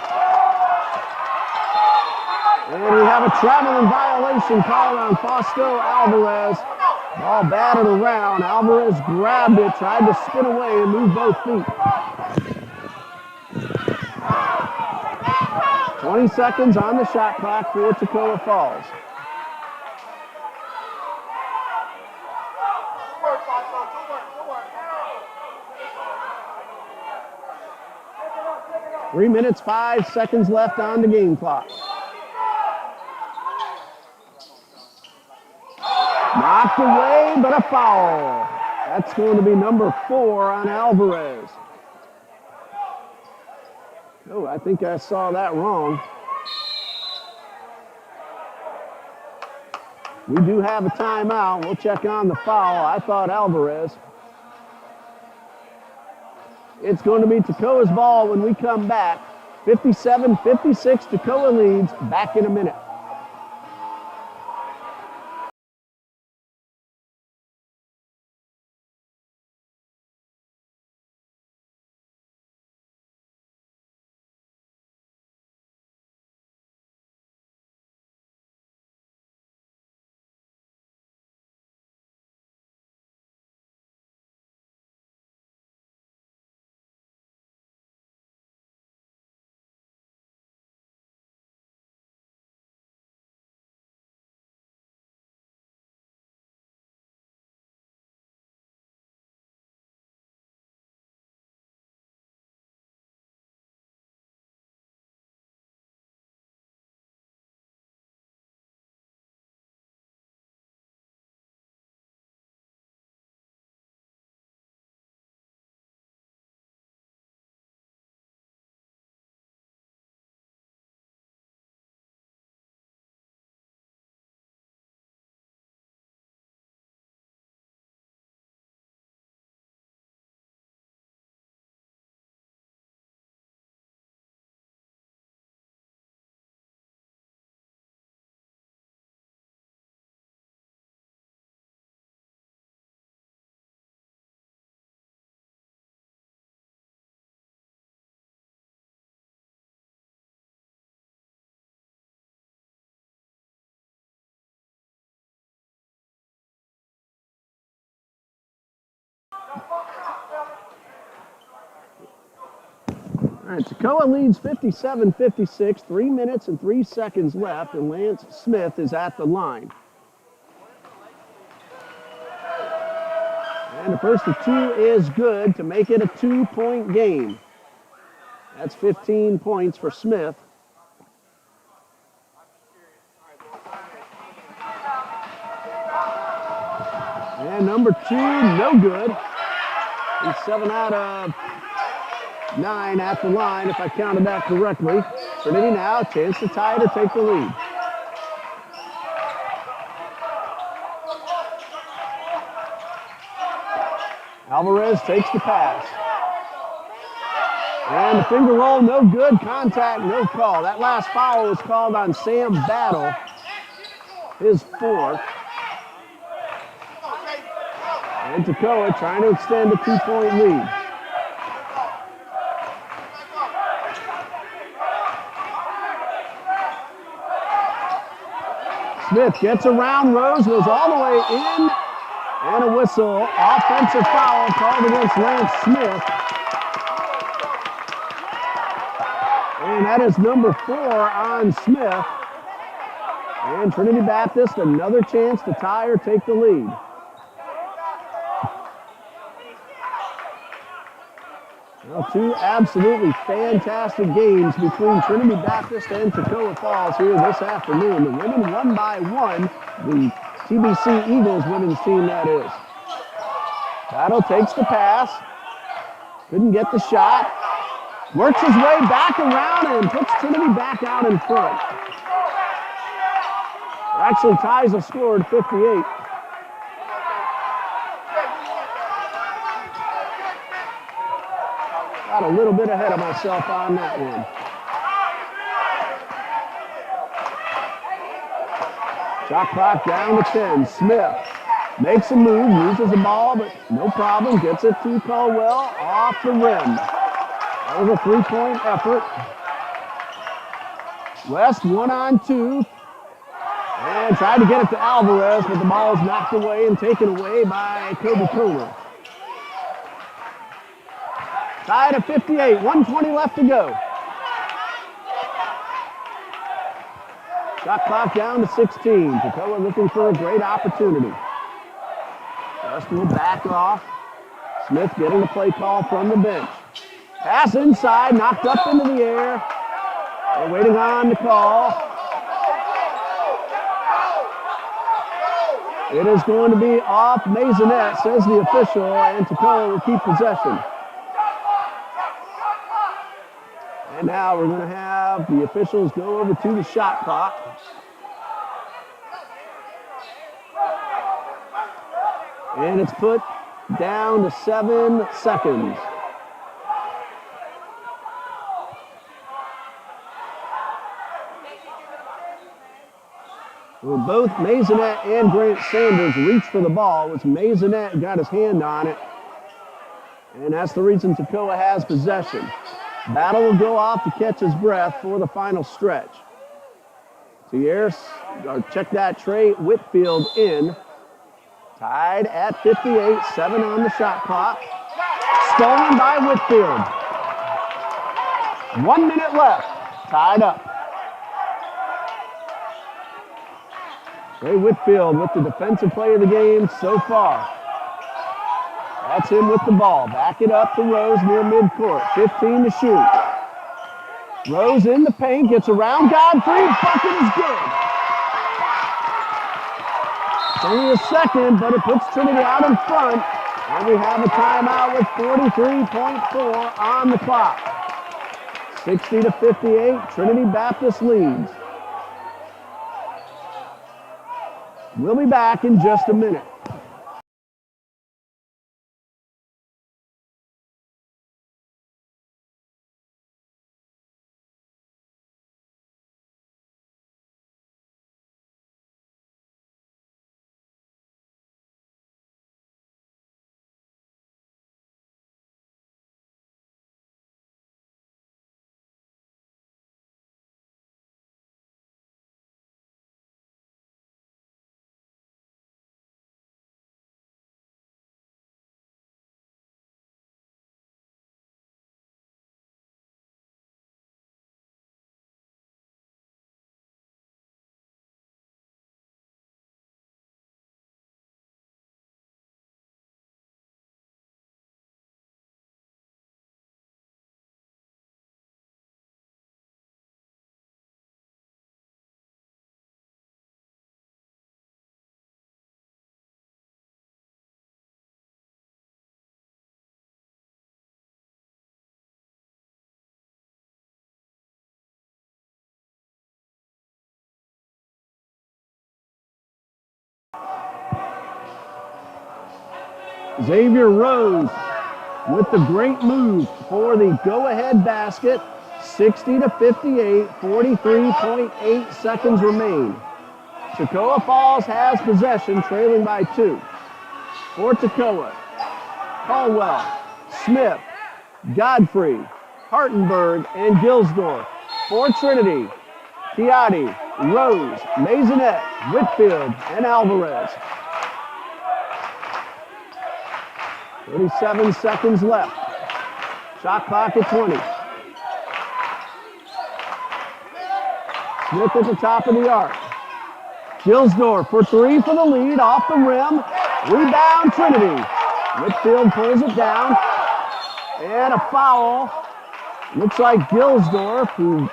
And we have a traveling violation call on Fausto Alvarez. Ball batted around. Alvarez grabbed it, tried to spin away and move both feet. 20 seconds on the shot clock for Toccoa Falls. Good work, Fausto. Good work. 3 minutes, 5 seconds left on the game clock. Knocked away, but a foul. That's going to be number 4 on Alvarez. Oh, I think I saw that wrong. We do have a timeout. We'll check on the foul. I thought Alvarez. It's going to be Toccoa's ball when we come back. 57-56, Toccoa leads. Back in a minute. All right, Toccoa leads 57-56, 3 minutes and 3 seconds left, and Lance Smith is at the line. And the first of 2 is good to make it a 2-point game. That's 15 points for Smith. And number 2, no good. He's 7 out of 9 at the line, if I counted that correctly. Trinity now, chance to tie it or take the lead. Alvarez takes the pass. And the finger roll, no good. Contact, no call. That last foul was called on Sam Battle, his 4th. And Toccoa trying to extend a 2-point lead. Smith gets around Rose, goes all the way in, and a whistle. Offensive foul called against Lance Smith. And that is number 4 on Smith. And Trinity Baptist, another chance to tie or take the lead. Well, 2 absolutely fantastic games between Trinity Baptist and Toccoa Falls here this afternoon. The women won by 1. The TBC Eagles women's team, that is. Battle takes the pass. Couldn't get the shot. Works his way back around and puts Trinity back out in front. Actually ties the score at 58. Got a little bit ahead of myself on that one. Shot clock down to 10. Smith makes a move, loses the ball, but no problem. Gets it to Caldwell off the rim. That was a 3-point effort. West 1-on-2. And tried to get it to Alvarez, but the ball is knocked away and taken away by Kobe Comer. Tied at 58, 1:20 left to go. Shot clock down to 16. Toccoa looking for a great opportunity. West will back off. Smith getting the play call from the bench. Pass inside, knocked up into the air. They're waiting on the call. It is going to be off Maisonette, says the official, and Toccoa will keep possession. And now we're going to have the officials go over to the shot clock. And it's put down to 7 seconds. Well, both Maisonette and Grant Sanders reached for the ball. It was Maisonette got his hand on it. And that's the reason Toccoa has possession. Battle will go off to catch his breath for the final stretch. Check that, Trey Whitfield in. Tied at 58, 7 on the shot clock. Stolen by Whitfield. 1 minute left, tied up. Trey Whitfield with the defensive play of the game so far. That's him with the ball. Back it up to Rose near midcourt. 15 to shoot. Rose in the paint, gets around Godfrey. Bucket is good. It's only a second, but it puts Trinity out in front. And we have a timeout with 43.4 on the clock. 60 to 58, Trinity Baptist leads. We'll be back in just a minute. Xavier Rose with the great move for the go-ahead basket. 60 to 58, 43.8 seconds remain. Toccoa Falls has possession, trailing by 2. For Toccoa, Caldwell, Smith, Godfrey, Hartenberg, and Gilsdorf. For Trinity, Chiatti, Rose, Maisonette, Whitfield, and Alvarez. 37 seconds left. Shot clock at 20. Smith at the top of the arc. Gilsdorf for 3 for the lead, off the rim. Rebound, Trinity. Whitfield pulls it down. And a foul. Looks like Gilsdorf, who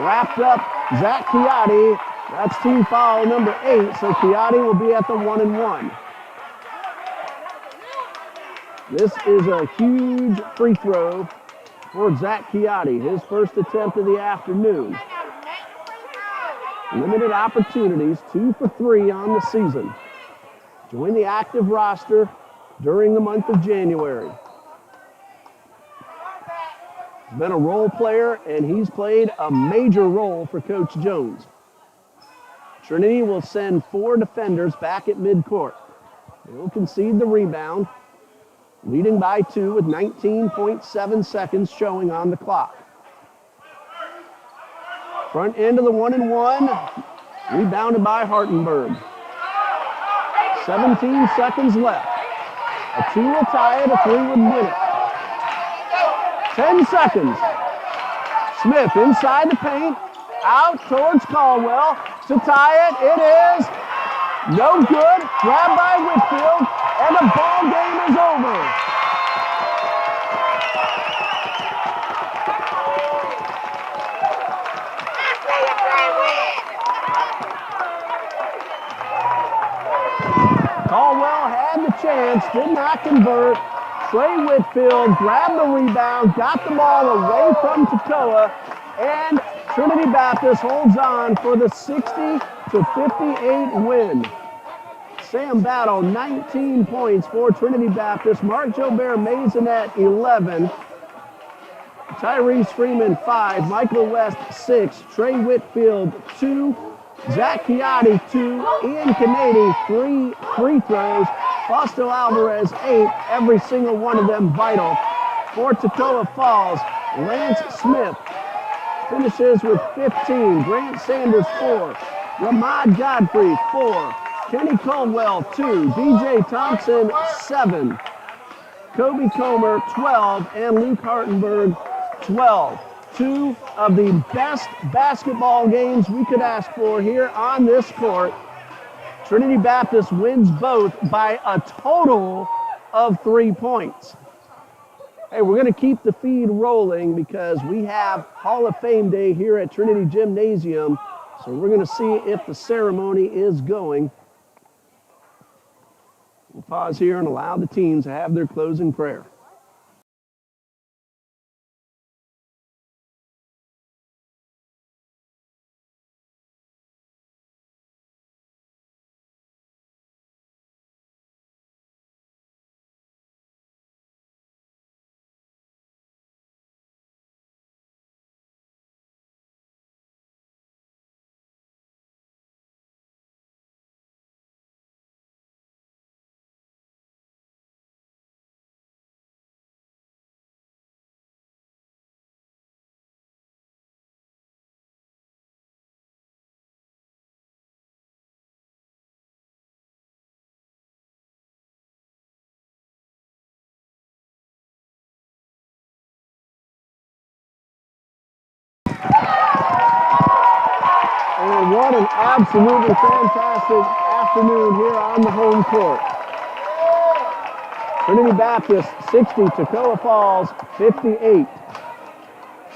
wrapped up Zach Chiatti. That's team foul number 8, so Chiatti will be at the 1-and-1. This is a huge free throw for Zach Chiatti, his first attempt of the afternoon. Limited opportunities, 2 for 3 on the season. Join the active roster during the month of January. He's been a role player, and he's played a major role for Coach Jones. Trinity will send 4 defenders back at midcourt. They will concede the rebound, leading by 2 with 19.7 seconds showing on the clock. Front end of the 1-and-1, rebounded by Hartenberg. 17 seconds left. A 2 will tie it, a 3 would win it. 10 seconds. Smith inside the paint, out towards Caldwell to tie it. It is no good. Grabbed by Whitfield, and the ball game is over. Caldwell had the chance, did not convert. Trey Whitfield grabbed the rebound, got the ball away from Toccoa, and Trinity Baptist holds on for the 60 to 58 win. Sam Battle, 19 points for Trinity Baptist. Mark Jobert Maisonette, 11. Tyrese Freeman, 5. Michael West, 6. Trey Whitfield, 2. Zach Chiatti, 2. Ian Canady, 3 free throws. Fausto Alvarez, 8. Every single one of them vital. For Toccoa Falls, Lance Smith finishes with 15. Grant Sanders, 4. Ramad Godfrey, 4. Kenny Caldwell, 2. DJ Thompson, 7. Kobe Comer, 12. And Luke Hartenberg, 12. 2 of the best basketball games we could ask for here on this court. Trinity Baptist wins both by a total of 3 points. Hey, we're going to keep the feed rolling because we have Hall of Fame Day here at Trinity Gymnasium. So we're going to see if the ceremony is going. We'll pause here and allow the teams to have their closing prayer. And what an absolutely fantastic afternoon here on the home court. Trinity Baptist 60, Toccoa Falls 58.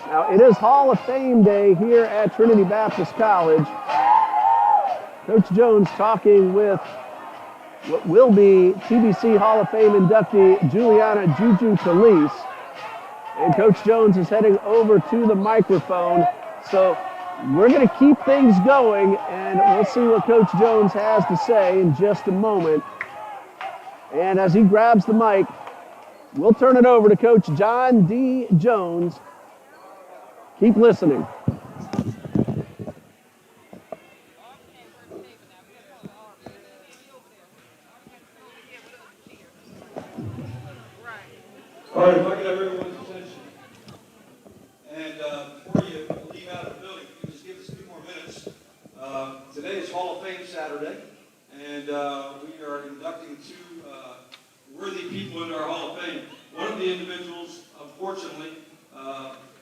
Now it is Hall of Fame Day here at Trinity Baptist College. Coach Jones talking with what will be TBC Hall of Fame inductee Juliana Juju Calise. And Coach Jones is heading over to the microphone. So we're going to keep things going, and we'll see what Coach Jones has to say in just a moment. And as he grabs the mic, we'll turn it over to Coach John D. Jones. Keep listening. All right, if I get everyone's attention. And before you leave out of the building, if you just give us a few more minutes. Today is Hall of Fame Saturday, and we are inducting two worthy people into our Hall of Fame. One of the individuals, unfortunately,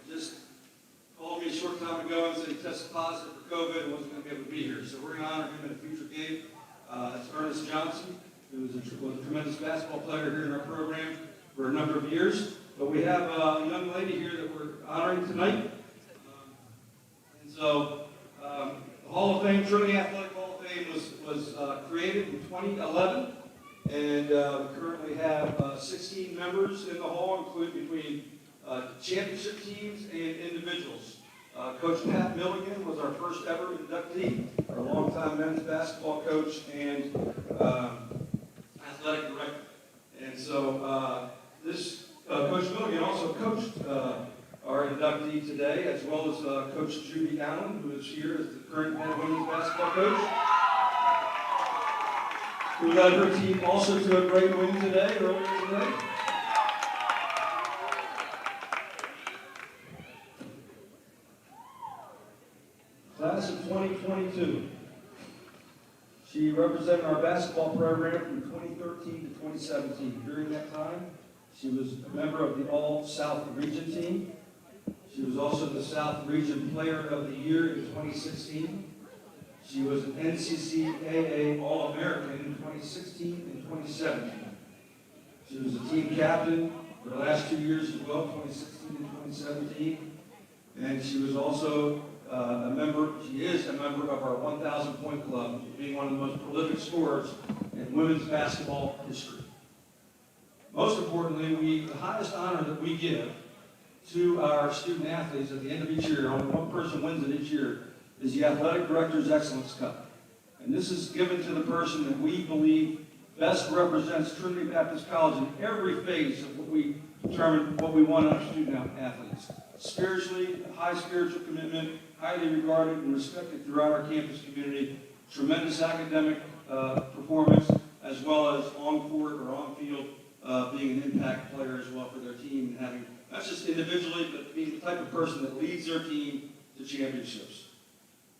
just called me a short time ago and said he tested positive for COVID and wasn't going to be able to be here. So we're going to honor him in a future game. That's Ernest Johnson, who was a tremendous basketball player here in our program for a number of years. But we have a young lady here that we're honoring tonight. And so the Hall of Fame, Trinity Athletic Hall of Fame was created in 2011. And we currently have 16 members in the hall, including between championship teams and individuals. Coach Pat Milligan was our first ever inductee, our longtime men's basketball coach and athletic director. And so this Coach Milligan also coached our inductee today, as well as Coach Judy Allen, who is here as the current head women's basketball coach, who led her team also to a great win today, earlier today. Class of 2022. She represented our basketball program from 2013 to 2017. During that time, she was a member of the All-South Region team. She was also the South Region Player of the Year in 2016. She was an NCCAA All-American in 2016 and 2017. She was a team captain for the last 2 years as well, 2016 and 2017. And she was also she is a member of our 1,000 Point Club, being one of the most prolific scorers in women's basketball history. Most importantly, the highest honor that we give to our student athletes at the end of each year, only one person wins it each year, is the Athletic Director's Excellence Cup. And this is given to the person that we believe best represents Trinity Baptist College in every phase of what we determine what we want in our student athletes. Spiritually, high spiritual commitment, highly regarded and respected throughout our campus community, tremendous academic performance, as well as on court or on field, being an impact player as well for their team, and having, not just individually, but being the type of person that leads their team to championships.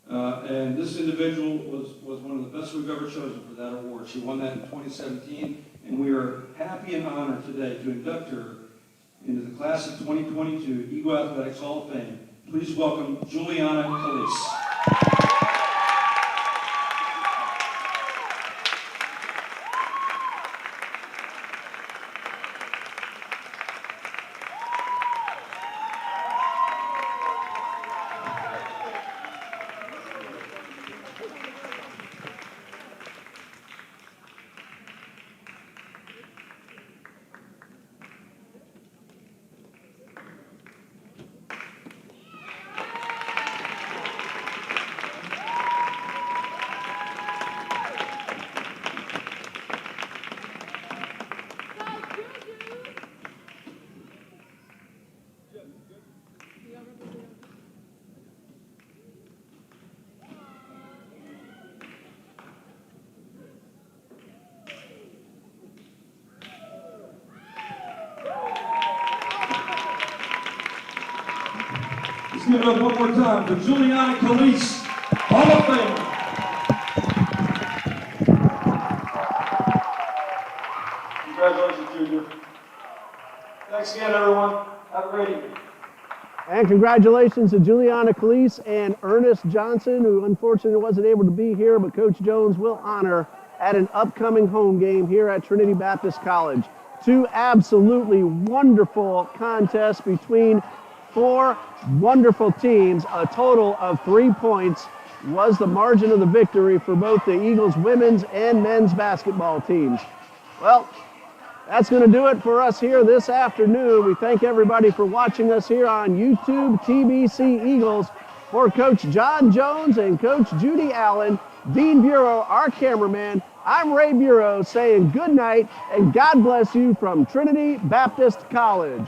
And this individual was one of the best we've ever chosen for that award. She won that in 2017, and we are happy and honored today to induct her into the class of 2022 Eagle Athletics Hall of Fame. Please welcome Juliana Calise. Let's give it up one more time for Juliana Calise, Hall of Famer. Congratulations, Junior. Thanks again, everyone. Have a great evening. And congratulations to Juliana Calise and Ernest Johnson, who unfortunately wasn't able to be here, but Coach Jones will honor at an upcoming home game here at Trinity Baptist College. Two absolutely wonderful contests between four wonderful teams. A total of 3 points was the margin of the victory for both the Eagles women's and men's basketball teams. Well, that's going to do it for us here this afternoon. We thank everybody for watching us here on YouTube TBC Eagles. For Coach John Jones and Coach Judy Allen, Dean Bureau, our cameraman, I'm Ray Bureau saying good night and God bless you from Trinity Baptist College.